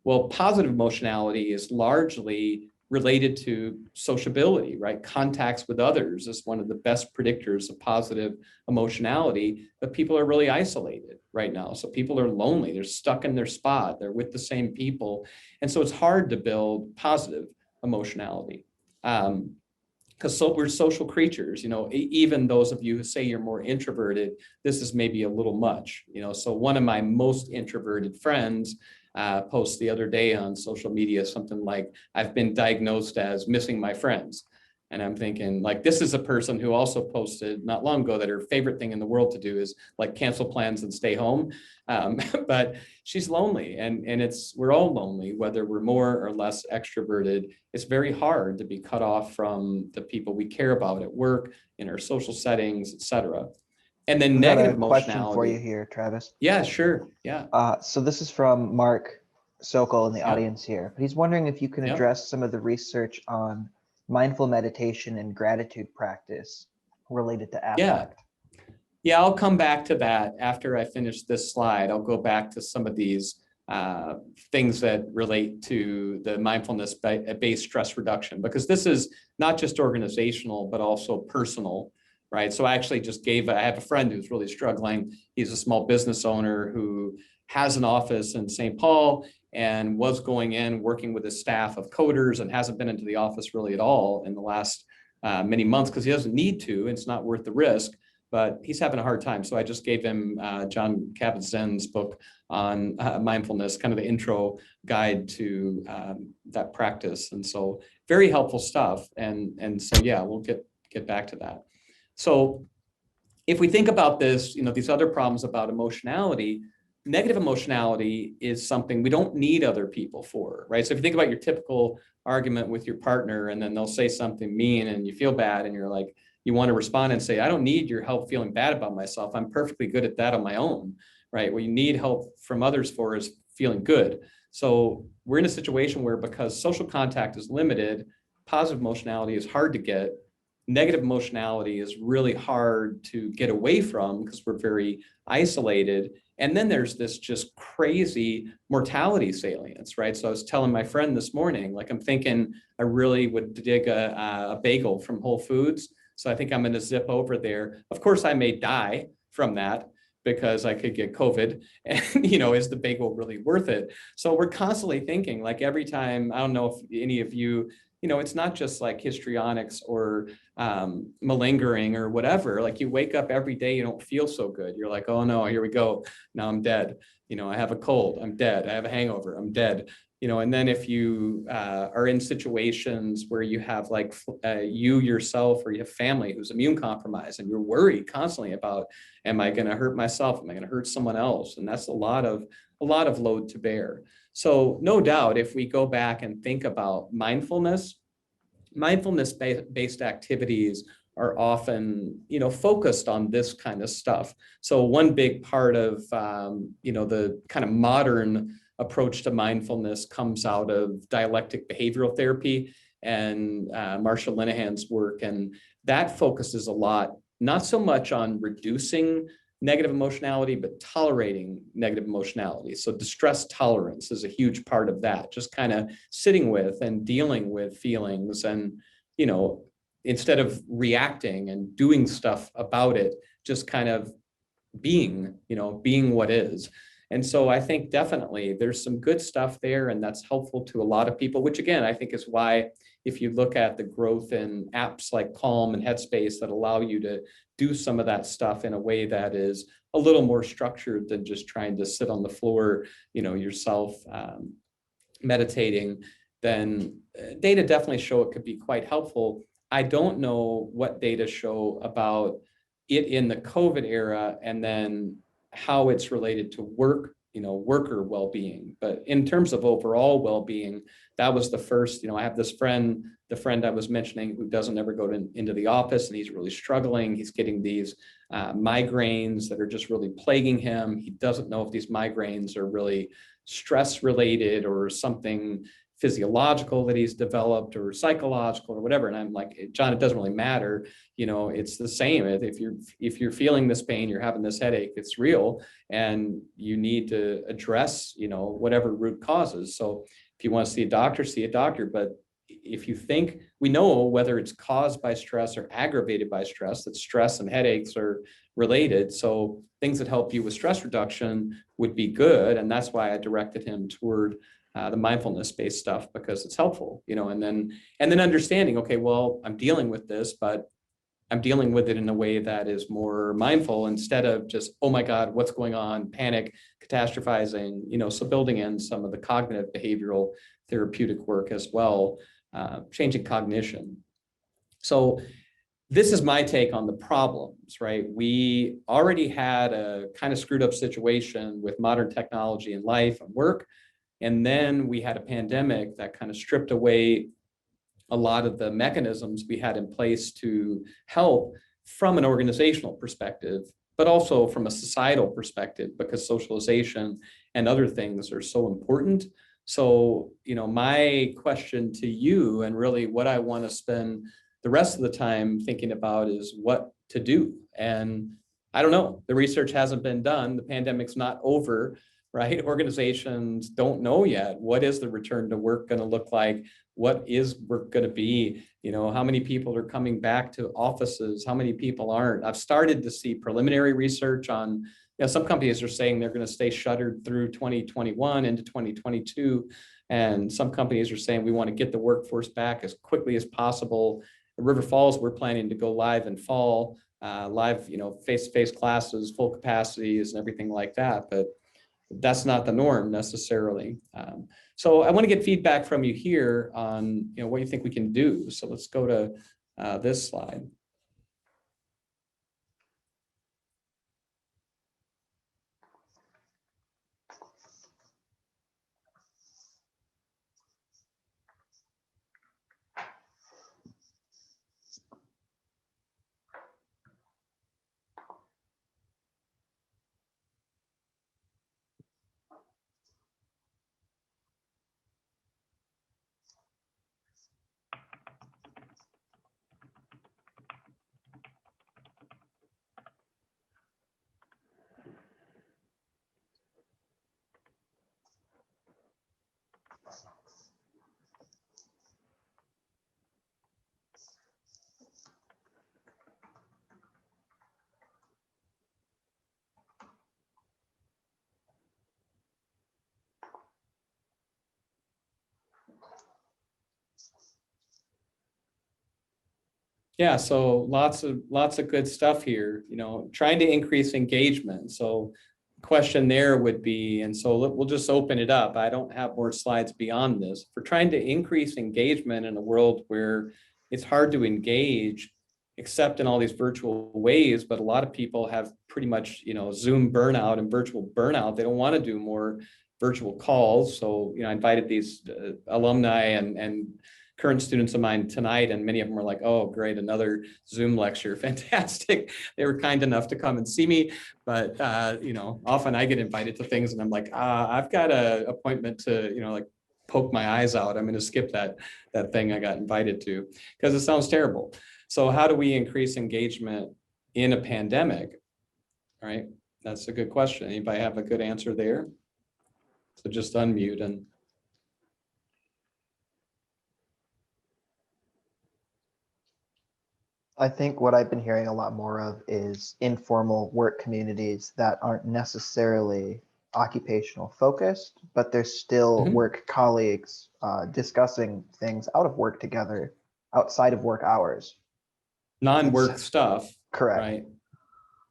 Well, positive emotionality is largely related to sociability, right? Contacts with others is one of the best predictors of positive emotionality, but people are really isolated right now. So people are lonely, they're stuck in their spot, they're with the same people. And so it's hard to build positive emotionality. Because we're social creatures, even those of you who say you're more introverted, this is maybe a little much, So one of my most introverted friends post the other day on social media, something like, I've been diagnosed as missing my friends. And I'm thinking, like, this is a person who also posted not long ago that her favorite thing in the world to do is like cancel plans and stay home. But she's lonely, and we're all lonely, whether we're more or less extroverted. It's very hard to be cut off from the people we care about at work, in our social settings, et cetera. And then negative emotionality. Question for you here, Travis. Yeah, sure. Yeah. So this is from Mark Sokol in the audience here, but he's wondering if you can address some of the research on mindful meditation and gratitude practice related to affect. Yeah, I'll come back to that after I finish this slide. I'll go back to some of these things that relate to the mindfulness-based stress reduction, because this is not just organizational, but also personal, right? So I actually I have a friend who's really struggling. He's a small business owner who has an office in St. Paul and was going in working with a staff of coders and hasn't been into the office really at all in the last many months because he doesn't need to. It's not worth the risk, but he's having a hard time. So I just gave him John Kabat-Zinn's book on mindfulness, kind of the intro guide to that practice. And so very helpful stuff. And so, yeah, we'll get back to that. So if we think about this, these other problems about emotionality, negative emotionality is something we don't need other people for, right? So if you think about your typical argument with your partner, and then they'll say something mean and you feel bad and you're like, you want to respond and say, I don't need your help feeling bad about myself. I'm perfectly good at that on my own, right? What you need help from others for is feeling good. So we're in a situation where because social contact is limited, positive emotionality is hard to get. Negative emotionality is really hard to get away from because we're very isolated. And then there's this just crazy mortality salience, right? So I was telling my friend this morning, like I'm thinking I really would dig a bagel from Whole Foods. So I think I'm going to zip over there. Of course, I may die from that because I could get COVID and, is the bagel really worth it? So we're constantly thinking like every time, I don't know if any of you, it's not just like histrionics or malingering or whatever. Like you wake up every day, you don't feel so good. You're like, oh no, here we go. Now I'm dead. I have a cold, I'm dead. I have a hangover, I'm dead. And then if you are in situations where you have like you yourself or you have family who's immune compromised and you're worried constantly about, am I going to hurt myself? Am I going to hurt someone else? And that's a lot of load to bear. So no doubt, if we go back and think about mindfulness-based activities are often, focused on this kind of stuff. So one big part of, the kind of modern approach to mindfulness comes out of dialectic behavioral therapy and Marsha Linehan's work. And that focuses a lot, not so much on reducing negative emotionality, but tolerating negative emotionality. So distress tolerance is a huge part of that, just kind of sitting with and dealing with feelings and, instead of reacting and doing stuff about it, just kind of being what is. And so I think definitely there's some good stuff there, and that's helpful to a lot of people, which again, I think is why if you look at the growth in apps like Calm and Headspace that allow you to do some of that stuff in a way that is a little more structured than just trying to sit on the floor, yourself meditating, then data definitely show it could be quite helpful. I don't know what data show about it in the COVID era and then how it's related to worker well-being. But in terms of overall well-being, that was the first, I have this friend, the friend I was mentioning who doesn't ever go into the office and he's really struggling. He's getting these migraines that are just really plaguing him. He doesn't know if these migraines are really stress related or something physiological that he's developed or psychological or whatever. And I'm like, John, it doesn't really matter. It's the same. If you're feeling this pain, you're having this headache, it's real, and you need to address, whatever root causes. So if you want to see a doctor, but if you think, we know whether it's caused by stress or aggravated by stress, that stress and headaches are related. So things that help you with stress reduction would be good. And that's why I directed him toward the mindfulness-based stuff, because it's helpful, and then understanding, okay, well, I'm dealing with this, but I'm dealing with it in a way that is more mindful instead of just, oh my God, what's going on, panic, catastrophizing, so building in some of the cognitive behavioral therapeutic work as well, changing cognition. So this is my take on the problems, right? We already had a kind of screwed up situation with modern technology in life and work. And then we had a pandemic that kind of stripped away a lot of the mechanisms we had in place to help from an organizational perspective, but also from a societal perspective, because socialization and other things are so important. So, my question to you, and really what I want to spend the rest of the time thinking about, is what to do. And I don't know, the research hasn't been done. The pandemic's not over. Right? Organizations don't know yet. What is the return to work going to look like? What is work going to be? How many people are coming back to offices? How many people aren't? I've started to see preliminary research on some companies are saying they're going to stay shuttered through 2021 into 2022. And some companies are saying we want to get the workforce back as quickly as possible. At River Falls, we're planning to go live in fall, live, face-to-face classes, full capacities and everything like that. But that's not the norm necessarily. So I want to get feedback from you here on, what you think we can do. So let's go to this slide. Yeah, so lots of good stuff here, trying to increase engagement. So question there would be, and so we'll just open it up. I don't have more slides beyond this. If we're trying to increase engagement in a world where it's hard to engage, except in all these virtual ways, but a lot of people have pretty much, Zoom burnout and virtual burnout. They don't want to do more virtual calls. So, I invited these alumni and current students of mine tonight, and many of them were like, oh, great, another Zoom lecture, fantastic. They were kind enough to come and see me, but often I get invited to things and I'm like, I've got an appointment to, like poke my eyes out. I'm going to skip that thing I got invited to because it sounds terrible. So how do we increase engagement in a pandemic? All right, that's a good question. Anybody have a good answer there? So just unmute and. I think what I've been hearing a lot more of is informal work communities that aren't necessarily occupational focused, but they're still work colleagues discussing things out of work together, outside of work hours. Non-work stuff. Correct. Right.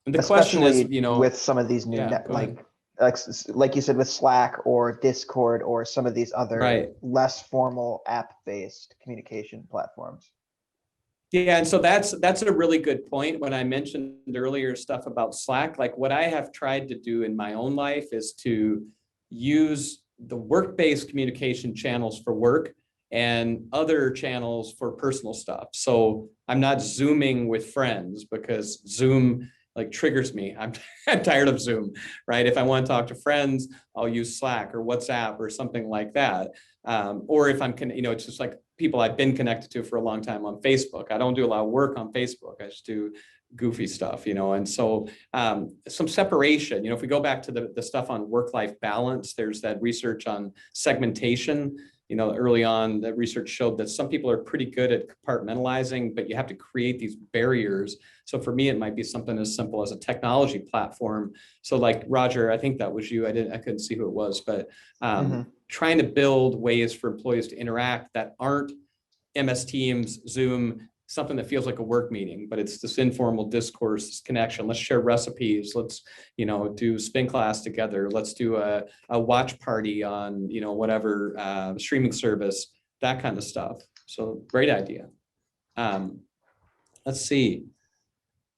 And the Especially question is, with some of these new like you said, with Slack or Discord or some of these other less formal app-based communication platforms. Yeah, and so that's a really good point. When I mentioned earlier stuff about Slack, like what I have tried to do in my own life is to use the work-based communication channels for work and other channels for personal stuff. So I'm not Zooming with friends because Zoom like triggers me. I'm tired of Zoom, right? If I want to talk to friends, I'll use Slack or WhatsApp or something like that. Or if I'm, it's just like people I've been connected to for a long time on Facebook. I don't do a lot of work on Facebook. I just do goofy stuff, and so some separation, if we go back to the stuff on work-life balance, there's that research on segmentation. Early on, that research showed that some people are pretty good at compartmentalizing, but you have to create these barriers. So for me, it might be something as simple as a technology platform. So like Roger, I think that was you. I couldn't see who it was, but trying to build ways for employees to interact that aren't MS Teams, Zoom, something that feels like a work meeting, but it's this informal discourse, this connection. Let's share recipes. Let's, do spin class together. Let's do a watch party on, whatever streaming service, that kind of stuff. So great idea. Let's see.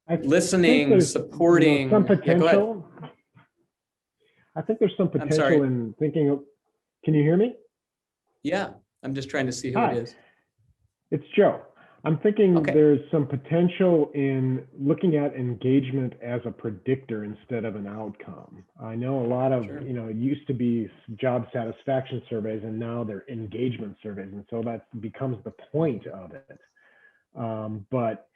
Listening, supporting. Some potential. Yeah, go ahead. I think there's some potential in thinking of, can you hear me? Yeah, I'm just trying to see who it is. It's Joe. I'm thinking there's some potential in looking at engagement as a predictor instead of an outcome. I know a lot of, it used to be job satisfaction surveys and now they're engagement surveys. And so that becomes the point of it. But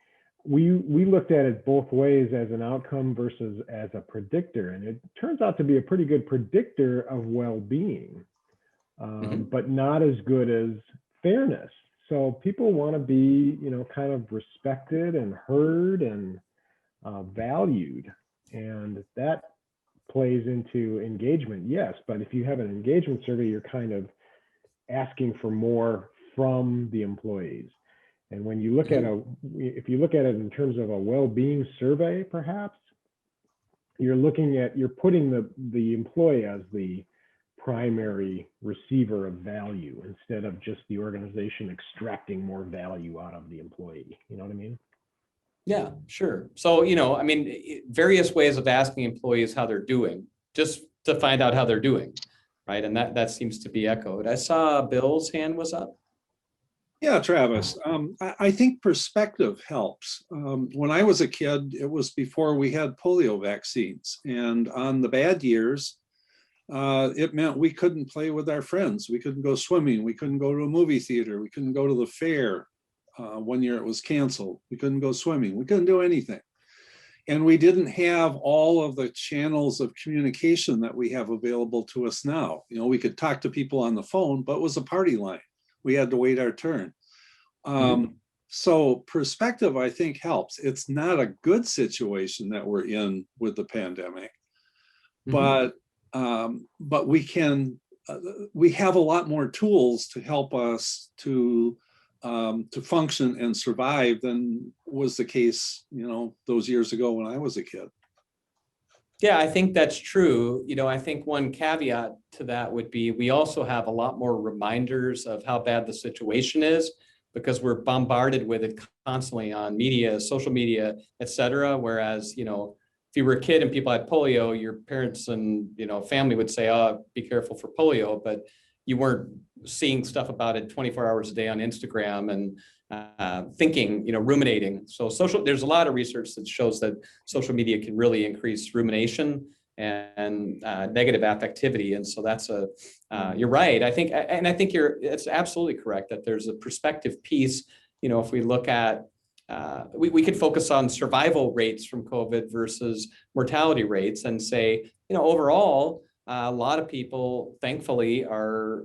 we looked at it both ways as an outcome versus as a predictor. And it turns out to be a pretty good predictor of well-being, but not as good as fairness. So people want to be, kind of respected and heard and valued. And that plays into engagement, yes. But if you have an engagement survey, you're kind of asking for more from the employees. And when you look at if you look at it in terms of a well-being survey, perhaps, you're putting the employee as the primary receiver of value instead of just the organization extracting more value out of the employee. You know what I mean? Yeah, sure. So, I mean, various ways of asking employees how they're doing, just to find out how they're doing, right? And that seems to be echoed. I saw Bill's hand was up. Yeah, Travis, I think perspective helps. When I was a kid, it was before we had polio vaccines. And on the bad years, it meant we couldn't play with our friends. We couldn't go swimming. We couldn't go to a movie theater. We couldn't go to the fair. 1 year it was canceled. We couldn't go swimming. We couldn't do anything. And we didn't have all of the channels of communication that we have available to us now. We could talk to people on the phone, but it was a party line. We had to wait our turn. So perspective, I think, helps. It's not a good situation that we're in with the pandemic, but we have a lot more tools to help us to function and survive than was the case, those years ago when I was a kid. Yeah, I think that's true. I think one caveat to that would be we also have a lot more reminders of how bad the situation is because we're bombarded with it constantly on media, social media, et cetera. Whereas, if you were a kid and people had polio, your parents and, family would say, oh, be careful for polio, but you weren't seeing stuff about it 24 hours a day on Instagram and thinking, ruminating. So there's a lot of research that shows that social media can really increase rumination and negative affectivity. And so that's you're right. I think it's absolutely correct that there's a perspective piece. If we look at, we could focus on survival rates from COVID versus mortality rates and say, overall, a lot of people, thankfully, are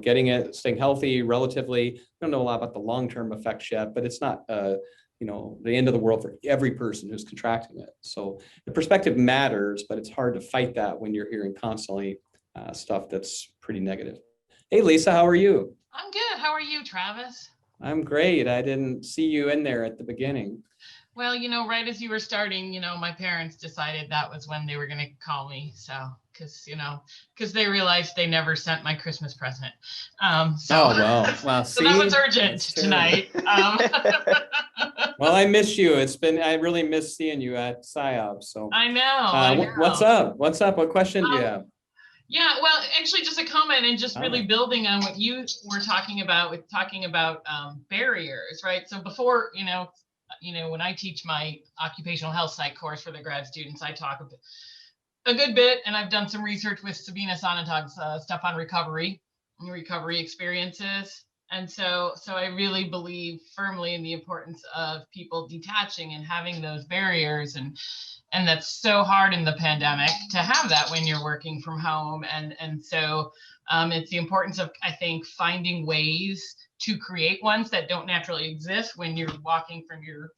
getting it, staying healthy relatively. We don't know a lot about the long-term effects yet, but it's not the end of the world for every person who's contracting it. So the perspective matters, but it's hard to fight that when you're hearing constantly stuff that's pretty negative. Hey, Lisa, how are you? I'm good. How are you, Travis? I'm great. I didn't see you in there at the beginning. Well, right as you were starting, my parents decided that was when they were going to call me. So, because they realized they never sent my Christmas present. Oh, wow. So see? That was urgent tonight. Well, I miss you. I really miss seeing you at PsyOps. So I know. What's up? What question do you have? Yeah, well, actually just a comment and just really building on what you were talking about barriers, right? So before, when I teach my occupational health psych course for the grad students, I talk a good bit, and I've done some research with Sabina Sonentag's stuff on recovery experiences. And so I really believe firmly in the importance of people detaching and having those barriers. And that's so hard in the pandemic to have that when you're working from home. And so it's the importance of, I think, finding ways to create ones that don't naturally exist when you're walking from your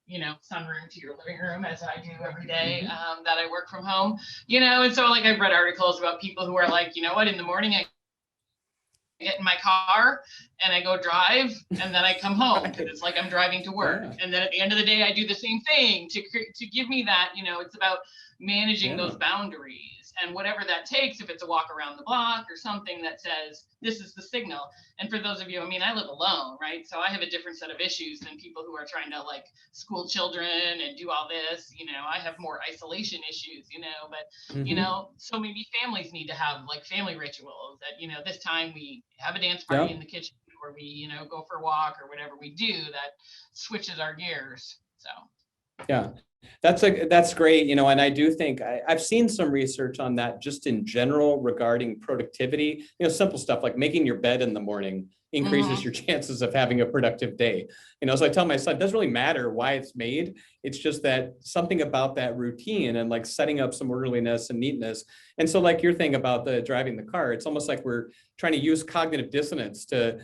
sunroom to your living room, as I do every day that I work from home, and so like I've read articles about people who are like, in the morning I get in my car and I go drive and then I come home because it's like I'm driving to work. Yeah. And then at the end of the day, I do the same thing to give me that, it's about managing those boundaries and whatever that takes, if it's a walk around the block or something that says, this is the signal. And for those of you, I live alone, right? So I have a different set of issues than people who are trying to like school children and do all this, I have more isolation issues, but, so maybe families need to have like family rituals that, this time we have a dance party in the kitchen or we, go for a walk or whatever we do that switches our gears. So. Yeah, that's great. And I do think I've seen some research on that just in general regarding productivity, simple stuff like making your bed in the morning increases your chances of having a productive day. So I tell my son, it doesn't really matter why it's made. It's just that something about that routine and like setting up some orderliness and neatness. And so like your thing about the driving the car, it's almost like we're trying to use cognitive dissonance to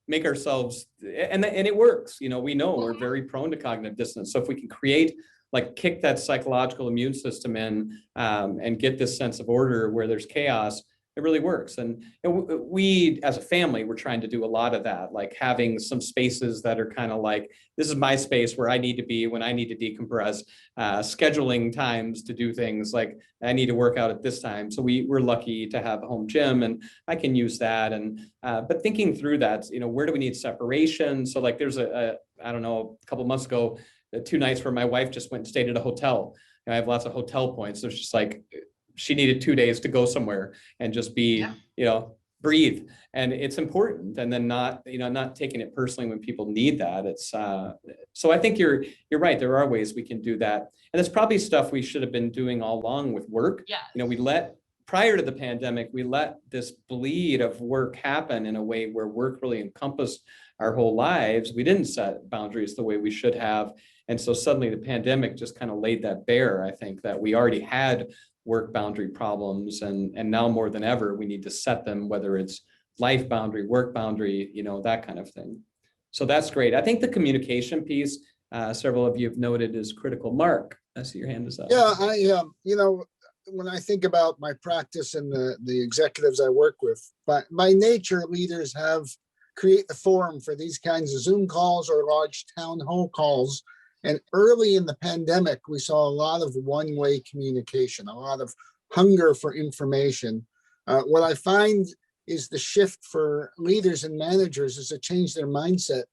make ourselves, and it works. We know we're very prone to cognitive dissonance. So if we can create like kick that psychological immune system in and get this sense of order where there's chaos, it really works. And we, as a family, we're trying to do a lot of that, like having some spaces that are kind of like, this is my space where I need to be when I need to decompress, scheduling times to do things like I need to work out at this time. So we're lucky to have a home gym and I can use that. And, but thinking through that, where do we need separation? So like there's I don't know, a couple of months ago, 2 nights where my wife just went and stayed at a hotel. I have lots of hotel points. So it's just like, she needed 2 days to go somewhere and just be, breathe. And it's important. And then not taking it personally when people need that. It's so I think you're right. There are ways we can do that. And it's probably stuff we should have been doing all along with work. Yeah. Prior to the pandemic, we let this bleed of work happen in a way where work really encompassed our whole lives. We didn't set boundaries the way we should have. And so suddenly the pandemic just kind of laid that bare. I think that we already had work boundary problems, and now more than ever, we need to set them, whether it's life boundary, work boundary, that kind of thing. So that's great. I think the communication piece, several of you have noted, is critical. Mark, I see your hand is up. Yeah, when I think about my practice and the executives I work with, by nature, leaders create the forum for these kinds of Zoom calls or large town hall calls. And early in the pandemic, we saw a lot of one-way communication, a lot of hunger for information. What I find is the shift for leaders and managers is to change their mindset,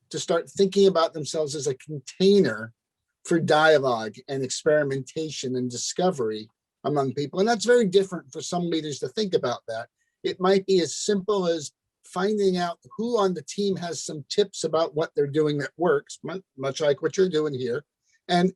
to start thinking about themselves as a container for dialogue and experimentation and discovery among people. And that's very different for some leaders to think about that. It might be as simple as finding out who on the team has some tips about what they're doing that works, much like what you're doing here, and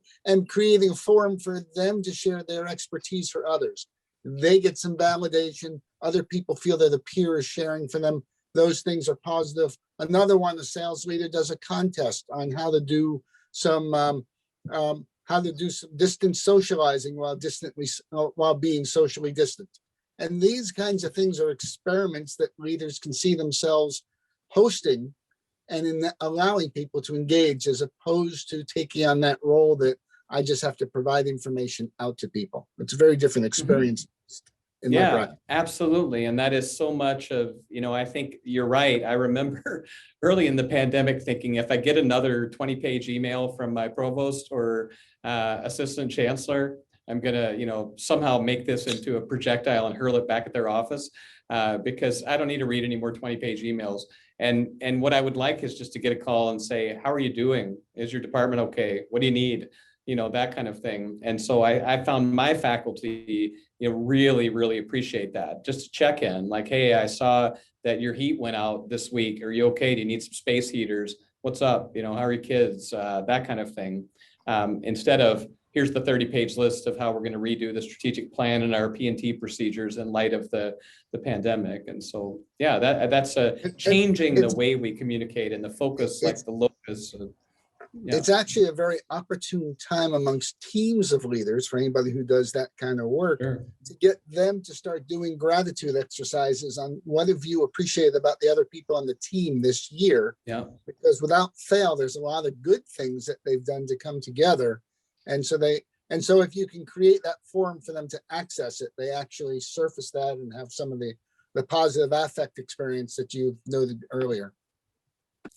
creating a forum for them to share their expertise for others. They get some validation. Other people feel that a peer is sharing for them. Those things are positive. Another one, the sales leader does a contest on how to do some distant socializing while being socially distant. And these kinds of things are experiments that leaders can see themselves hosting and in allowing people to engage, as opposed to taking on that role that I just have to provide information out to people. It's a very different experience. Yeah, absolutely. And that is so much of, I think you're right. I remember early in the pandemic thinking, if I get another 20-page email from my provost or assistant chancellor, I'm going to, somehow make this into a projectile and hurl it back at their office because I don't need to read any more 20-page emails. And what I would like is just to get a call and say, how are you doing? Is your department okay? What do you need? That kind of thing. And so I found my faculty, really, really appreciate that. Just to check in, like, hey, I saw that your heat went out this week. Are you okay? Do you need some space heaters? What's up? How are your kids? That kind of thing. Instead of, here's the 30-page list of how we're going to redo the strategic plan and our P&T procedures in light of the pandemic. And so, yeah, that's changing the way we communicate and the focus, like the locus. Yeah. It's actually a very opportune time amongst teams of leaders for anybody who does that kind of work to get them to start doing gratitude exercises on what have you appreciated about the other people on the team this year. Yeah. Because without fail, there's a lot of good things that they've done to come together. And so if you can create that forum for them to access it, they actually surface that and have some of the positive affect experience that you noted earlier.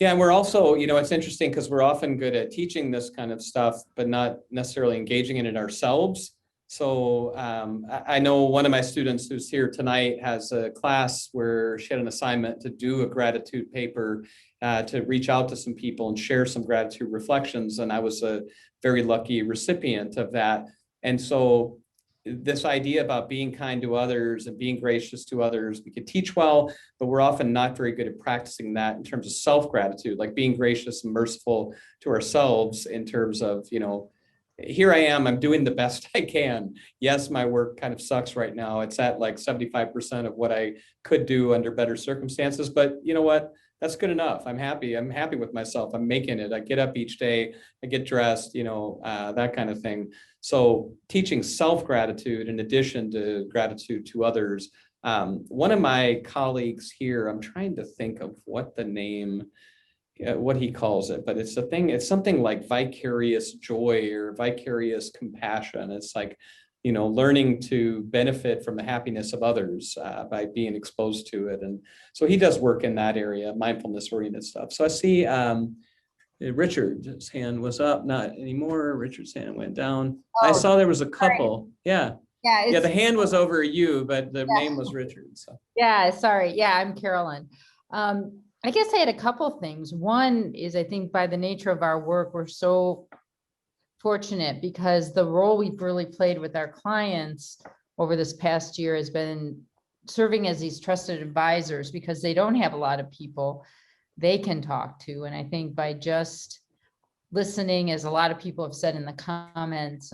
Yeah, and we're also, it's interesting because we're often good at teaching this kind of stuff, but not necessarily engaging in it ourselves. So I know one of my students who's here tonight has a class where she had an assignment to do a gratitude paper to reach out to some people and share some gratitude reflections. And I was a very lucky recipient of that. And so this idea about being kind to others and being gracious to others, we could teach well, but we're often not very good at practicing that in terms of self-gratitude, like being gracious and merciful to ourselves in terms of, here I am, I'm doing the best I can. Yes, my work kind of sucks right now. It's at like 75% of what I could do under better circumstances, but you know what? That's good enough. I'm happy. I'm happy with myself. I'm making it. I get up each day, I get dressed, that kind of thing. So teaching self-gratitude in addition to gratitude to others. One of my colleagues here, I'm trying to think of what the name, what he calls it, but it's a thing. It's something like vicarious joy or vicarious compassion. It's like, learning to benefit from the happiness of others by being exposed to it. And so he does work in that area, mindfulness oriented stuff. So I see Richard's hand was up, not anymore. Richard's hand went down. I saw there was a couple. Yeah. Yeah, the hand was over you, but the name was Richard. So. Yeah, sorry. Yeah, I'm Carolyn. I guess I had a couple things. One is, I think by the nature of our work, we're so fortunate because the role we've really played with our clients over this past year has been serving as these trusted advisors, because they don't have a lot of people they can talk to. And I think by just listening, as a lot of people have said in the comments,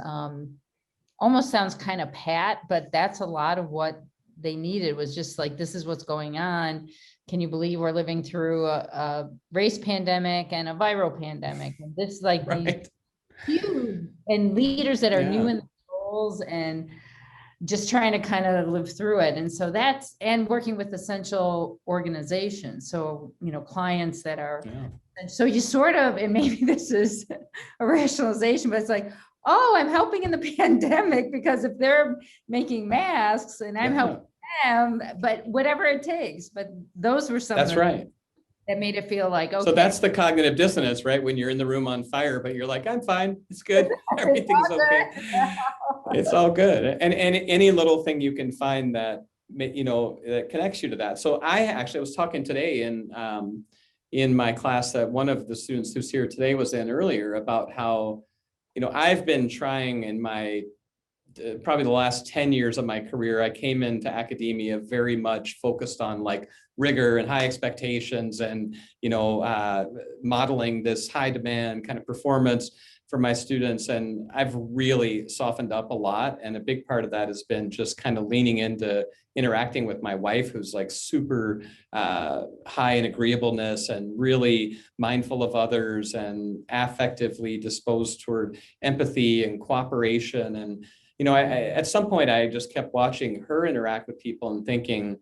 almost sounds kind of pat, but that's a lot of what they needed, was just like, this is what's going on. Can you believe we're living through a race pandemic and a viral pandemic? And this, like, right. These huge, and leaders that are new in the roles and just trying to kind of live through it. And so that's, and working with essential organizations. So, clients that are, and so you sort of, and maybe this is a rationalization, but it's like, oh, I'm helping in the pandemic because if they're making masks and I'm helping them, but whatever it takes. But those were some that's right. That made it feel like, okay. So that's the cognitive dissonance, right? When you're in the room on fire, but you're like, I'm fine, it's good, everything's okay. It's all good. And any little thing you can find that, that connects you to that. So I was talking today in my class that one of the students who's here today was in earlier about how, I've been trying in my probably the last 10 years of my career. I came into academia very much focused on like rigor and high expectations and, modeling this high demand kind of performance for my students. And I've really softened up a lot. And a big part of that has been just kind of leaning into interacting with my wife, who's like super high in agreeableness and really mindful of others and affectively disposed toward empathy and cooperation. And, at some point I just kept watching her interact with people and thinking,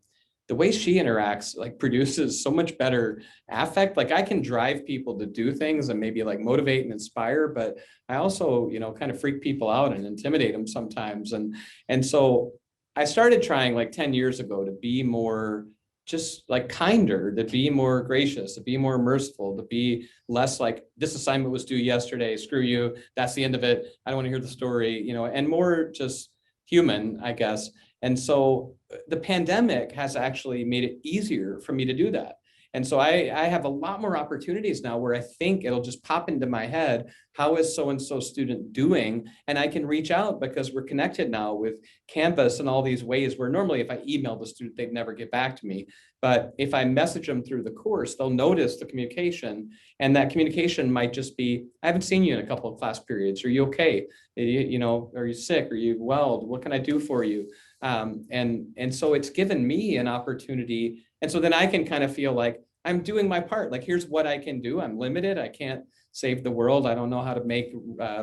the way she interacts like produces so much better affect. Like I can drive people to do things and maybe like motivate and inspire, but I also, kind of freak people out and intimidate them sometimes. And so I started trying like 10 years ago to be more just like kinder, to be more gracious, to be more merciful, to be less like this assignment was due yesterday, screw you, that's the end of it, I don't want to hear the story, and more just human, I guess. And so the pandemic has actually made it easier for me to do that. And so I have a lot more opportunities now where I think it'll just pop into my head, how is so-and-so student doing? And I can reach out because we're connected now with Canvas and all these ways where normally if I email the student, they'd never get back to me. But if I message them through the course, they'll notice the communication, and that communication might just be, I haven't seen you in a couple of class periods. Are you okay? Are you sick? Are you well? What can I do for you? And so it's given me an opportunity. And so then I can kind of feel like I'm doing my part. Like, here's what I can do. I'm limited. I can't save the world. I don't know how to make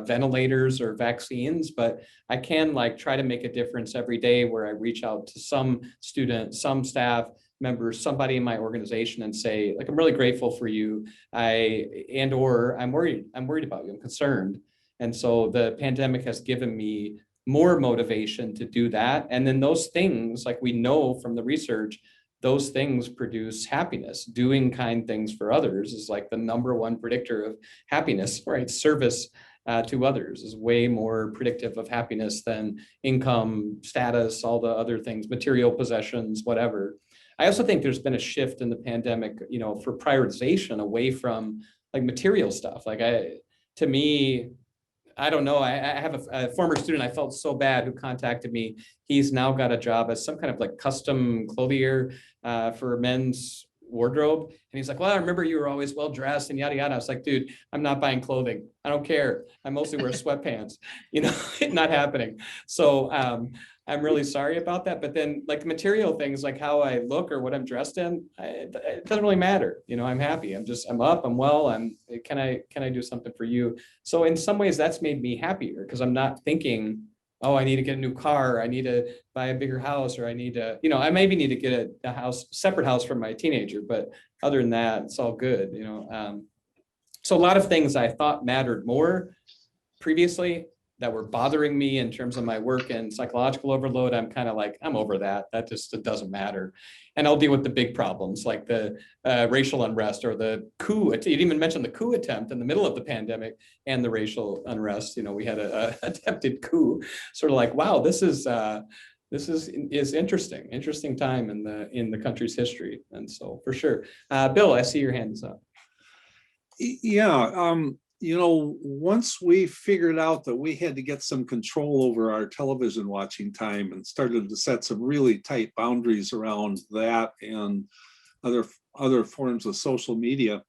ventilators or vaccines, but I can like try to make a difference every day where I reach out to some student, some staff members, somebody in my organization and say, like, I'm really grateful for you. I'm worried about you. I'm concerned. And so the pandemic has given me more motivation to do that. And then those things, like we know from the research, those things produce happiness. Doing kind things for others is like the #1 predictor of happiness, right? Service to others is way more predictive of happiness than income, status, all the other things, material possessions, whatever. I also think there's been a shift in the pandemic, for prioritization away from like material stuff. Like to me, I don't know. I have a former student I felt so bad who contacted me. He's now got a job as some kind of like custom clothier for men's wardrobe. And he's like, well, I remember you were always well dressed and yada, yada. I was like, dude, I'm not buying clothing. I don't care. I mostly wear sweatpants, not happening. So I'm really sorry about that. But then like material things, like how I look or what I'm dressed in, it doesn't really matter. I'm happy. I'm up, I'm well, can I do something for you? So in some ways that's made me happier because I'm not thinking, oh, I need to get a new car. I need to buy a bigger house, or I need to, I maybe need to get a separate house from my teenager. But other than that, it's all good. So a lot of things I thought mattered more previously that were bothering me in terms of my work and psychological overload, I'm kind of like, I'm over that. That just, it doesn't matter. And I'll deal with the big problems like the racial unrest or the coup. You didn't even mention the coup attempt in the middle of the pandemic and the racial unrest. You know, we had a attempted coup. Sort of like, wow, this is interesting time in the country's history. And so for sure, Bill, I see your hand is up. Yeah, you know, once we figured out that we had to get some control over our television watching time and started to set some really tight boundaries around that and other forms of social media,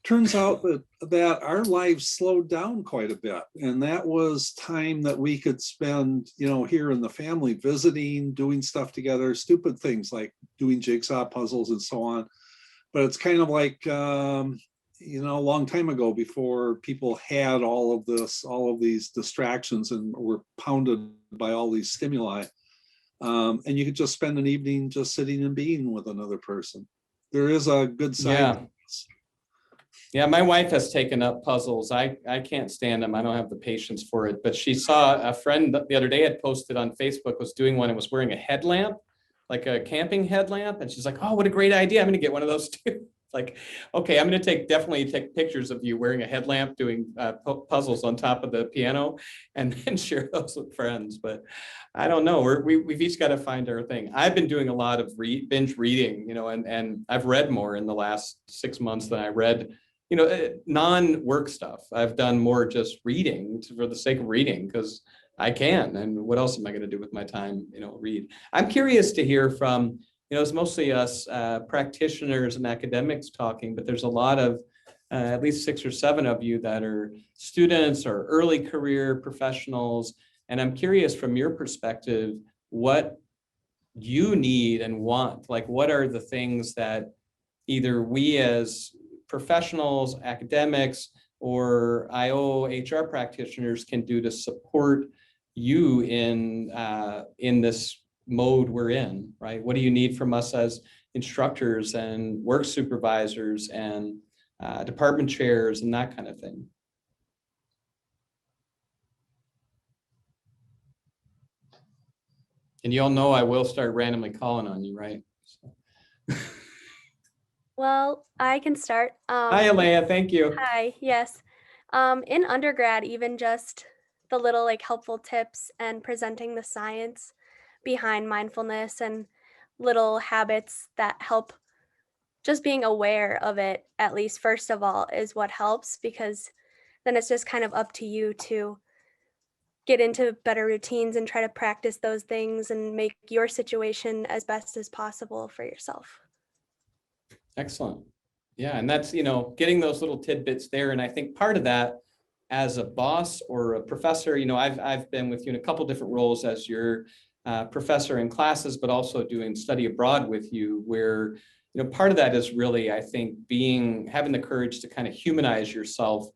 turns out that our lives slowed down quite a bit. And that was time that we could spend, you know, here in the family, visiting, doing stuff together, stupid things like doing jigsaw puzzles and so on. But it's kind of like, you know, a long time ago, before people had all of these distractions and were pounded by all these stimuli. And you could just spend an evening just sitting and being with another person. There is a good side. Yeah. Yeah, my wife has taken up puzzles. I can't stand them. I don't have the patience for it. But she saw a friend the other day had posted on Facebook, was doing one and was wearing a headlamp, like a camping headlamp. And she's like, oh, what a great idea. I'm going to get one of those too. Like, okay, I'm going to definitely take pictures of you wearing a headlamp doing puzzles on top of the piano and then share those with friends. But I don't know, we've each got to find our thing. I've been doing a lot of binge reading, you know, and I've read more in the last 6 months than I read, you know, non-work stuff. I've done more just reading for the sake of reading because I can. And what else am I going to do with my time, you know, read? I'm curious to hear from, you know, it's mostly us practitioners and academics talking, but there's a lot of at least 6 or 7 of you that are students or early career professionals. And I'm curious from your perspective, what you need and want, like what are the things that either we as professionals, academics, or IO HR practitioners can do to support you in this mode we're in, right? What do you need from us as instructors and work supervisors and department chairs and that kind of thing? And you all know I will start randomly calling on you, right? So. Well, I can start. Hi, Alea, thank you. Hi, yes. In undergrad, even just the little like helpful tips and presenting the science behind mindfulness and little habits that help, just being aware of it, at least first of all, is what helps, because then it's just kind of up to you to get into better routines and try to practice those things and make your situation as best as possible for yourself. Excellent. Yeah, and that's, you know, getting those little tidbits there. And I think part of that as a boss or a professor, you know, I've been with you in a couple different roles as your professor in classes, but also doing study abroad with you, where, you know, part of that is really, I think, having the courage to kind of humanize yourself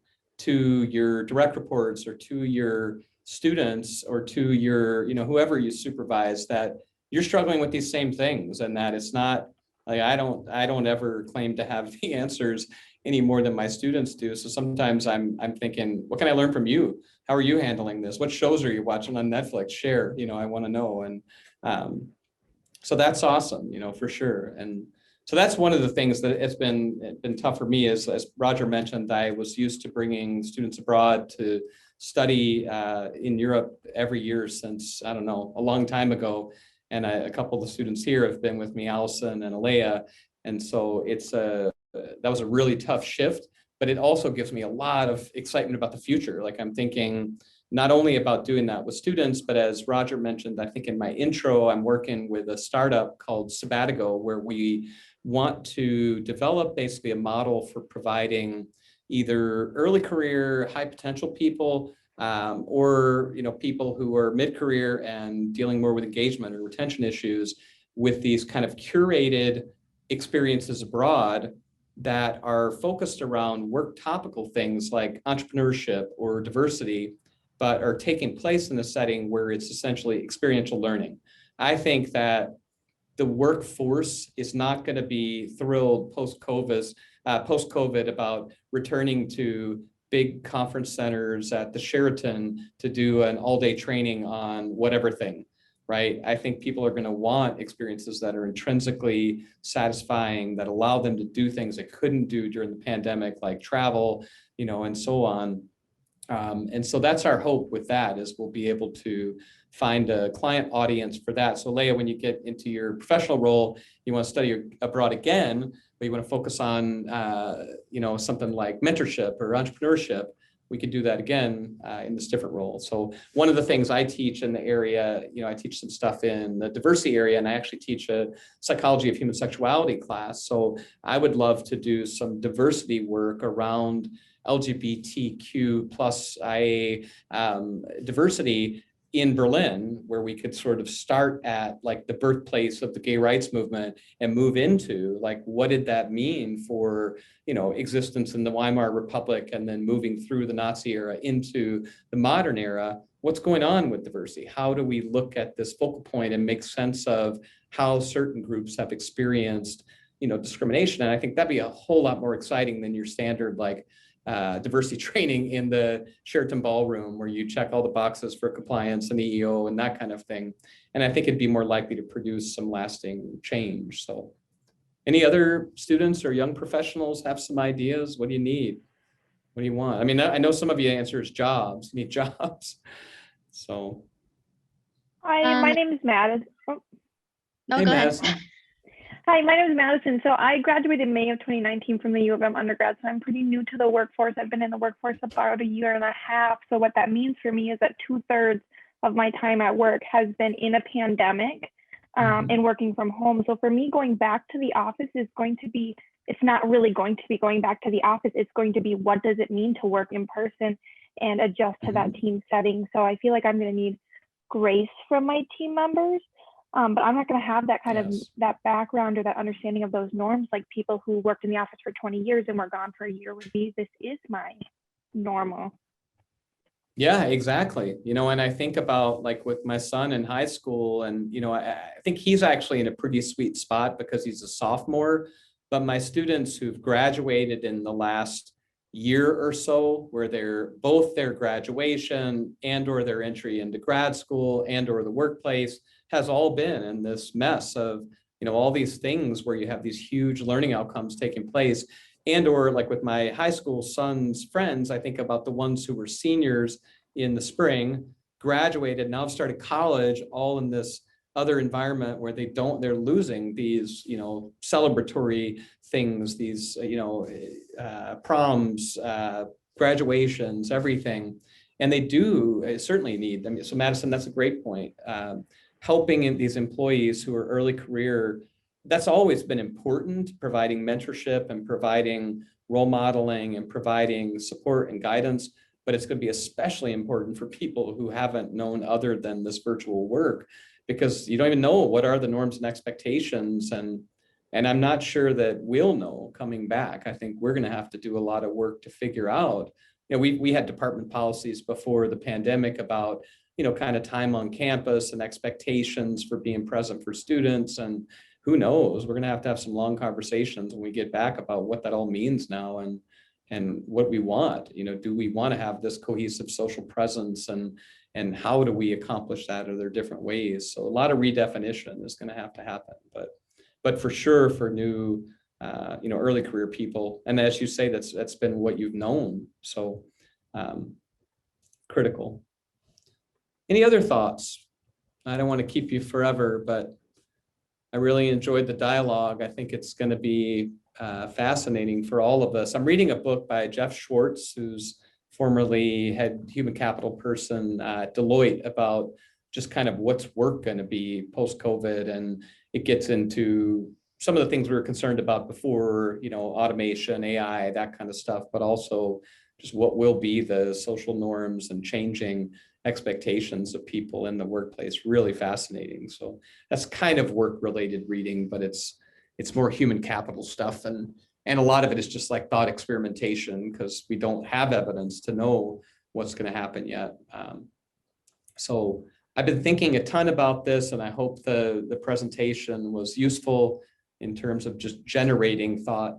to your direct reports or to your students or to your, you know, whoever you supervise, that you're struggling with these same things, and that it's not like I don't ever claim to have the answers any more than my students do. So sometimes I'm thinking, what can I learn from you? How are you handling this? What shows are you watching on Netflix? Share, you know, I want to know. And so that's awesome, you know, for sure. And so that's one of the things that it's been tough for me, is, as Roger mentioned, I was used to bringing students abroad to study in Europe every year since, I don't know, a long time ago. And a couple of the students here have been with me, Allison and Alea. And so that was a really tough shift, but it also gives me a lot of excitement about the future. Like, I'm thinking not only about doing that with students, but as Roger mentioned, I think in my intro, I'm working with a startup called Sabbatigo, where we want to develop basically a model for providing either early career, high potential people, or, you know, people who are mid-career and dealing more with engagement or retention issues, with these kind of curated experiences abroad that are focused around work topical things like entrepreneurship or diversity, but are taking place in a setting where it's essentially experiential learning. I think that the workforce is not going to be thrilled post-COVID post-COVID about returning to big conference centers at the Sheraton to do an all-day training on whatever thing, right? I think people are going to want experiences that are intrinsically satisfying, that allow them to do things they couldn't do during the pandemic, like travel, and so on. And so that's our hope with that, is we'll be able to find a client audience for that. So Leah, when you get into your professional role, you want to study abroad again, but you want to focus on, something like mentorship or entrepreneurship, we could do that again in this different role. So one of the things I teach in the area, I teach some stuff in the diversity area, and I actually teach a psychology of human sexuality class. So I would love to do some diversity work around LGBTQ plus IA diversity in Berlin, where we could sort of start at like the birthplace of the gay rights movement and move into like, what did that mean for, existence in the Weimar Republic, and then moving through the Nazi era into the modern era. What's going on with diversity? How do we look at this focal point and make sense of how certain groups have experienced, discrimination? And I think that'd be a whole lot more exciting than your standard like diversity training in the Sheraton ballroom, where you check all the boxes for compliance and EEO and that kind of thing. And I think it'd be more likely to produce some lasting change. So any other students or young professionals have some ideas? What do you need? What do you want? I mean, I know some of you answer is jobs, you need jobs. So. Hi, my name is Madison. Oh. No, hey, Madison. Hi, my name is Madison. So I graduated in May of 2019 from the U of M undergrad, so I'm pretty new to the workforce. I've been in the workforce about a year and a half. So what that means for me is that 2/3 of my time at work has been in a pandemic and working from home. So for me, going back to the office is going to be, it's not really going to be going back to the office. It's going to be, what does it mean to work in person and adjust to that team setting? So I feel like I'm going to need grace from my team members. But I'm not going to have that kind of that background or that understanding of those norms like people who worked in the office for 20 years and were gone for a year would be. This is my normal. Yeah, exactly. And I think about like with my son in high school, and, I think he's actually in a pretty sweet spot because he's a sophomore, but my students who've graduated in the last year or so, where they're both their graduation and or their entry into grad school and or the workplace has all been in this mess of, all these things where you have these huge learning outcomes taking place. And or like with my high school son's friends, I think about the ones who were seniors in the spring, graduated, now have started college, all in this other environment where they're losing these, celebratory things, these, proms, graduations, everything. And they do certainly need them. So Madison, that's a great point. Helping in these employees who are early career, that's always been important, providing mentorship and providing role modeling and providing support and guidance, but it's going to be especially important for people who haven't known other than this virtual work, because you don't even know what are the norms and expectations. And I'm not sure that we'll know coming back. I think we're going to have to do a lot of work to figure out, we had department policies before the pandemic about, kind of time on campus and expectations for being present for students. And who knows, we're going to have some long conversations when we get back about what that all means now and what we want. Do we want to have this cohesive social presence, and how do we accomplish that? Are there different ways? So a lot of redefinition is going to have to happen, but for sure for new, early career people. And as you say, that's been what you've known. So critical. Any other thoughts? I don't want to keep you forever, but I really enjoyed the dialogue. I think it's going to be fascinating for all of us. I'm reading a book by Jeff Schwartz, who's formerly head human capital person at Deloitte, about just kind of what's work going to be post-COVID. And it gets into some of the things we were concerned about before, automation, AI, that kind of stuff, but also just what will be the social norms and changing expectations of people in the workplace. Really fascinating. So that's kind of work-related reading, but it's more human capital stuff. And a lot of it is just like thought experimentation, because we don't have evidence to know what's going to happen yet. So I've been thinking a ton about this, and I hope the presentation was useful. in terms of just generating thought.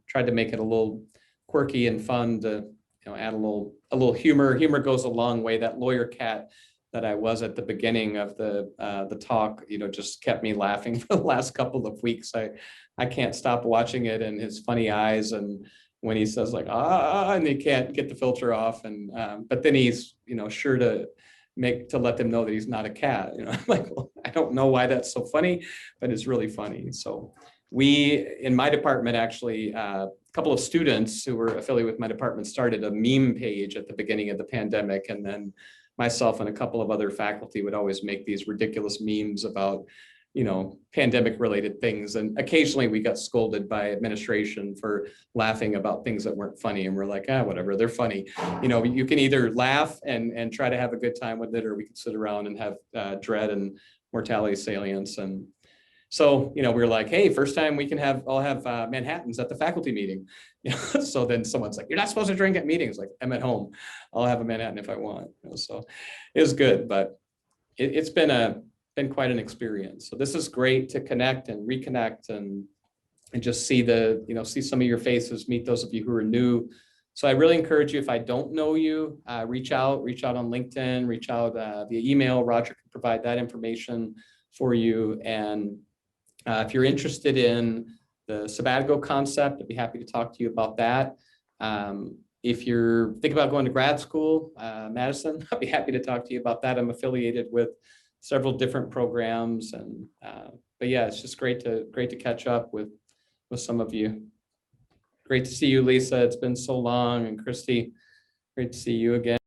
Tried to make it a little quirky and fun to add a little humor. Humor goes a long way. That lawyer cat that I was at the beginning of the talk, just kept me laughing for the last couple of weeks. I can't stop watching it, and his funny eyes, and when he says like and he can't get the filter off, and but then he's sure to let them know that he's not a cat. I'm like, well, I don't know why that's so funny, but it's really funny. So we in my department actually. A couple of students who were affiliated with my department started a meme page at the beginning of the pandemic, and then myself and a couple of other faculty would always make these ridiculous memes about pandemic related things, and occasionally we got scolded by administration for laughing about things that weren't funny, and we're like, whatever, they're funny. You can either laugh and try to have a good time with it, or we can sit around and have dread and mortality salience. And so, we were like, hey, first time we can all have Manhattans at the faculty meeting. So then someone's like, you're not supposed to drink at meetings. Like, I'm at home. I'll have a Manhattan if I want. So it was good, but it's been quite an experience. So this is great to connect and reconnect and just see see some of your faces, meet those of you who are new. So I really encourage you, if I don't know you, reach out on LinkedIn, reach out via email. Roger can provide that information for you. And if you're interested in the sabbatical concept, I'd be happy to talk to you about that. If you're thinking about going to grad school, Madison, I'd be happy to talk to you about that. I'm affiliated with several different programs, and but yeah, it's just great to catch up with some of you. Great to see you, Lisa. It's been so long, and Christy, great to see you again.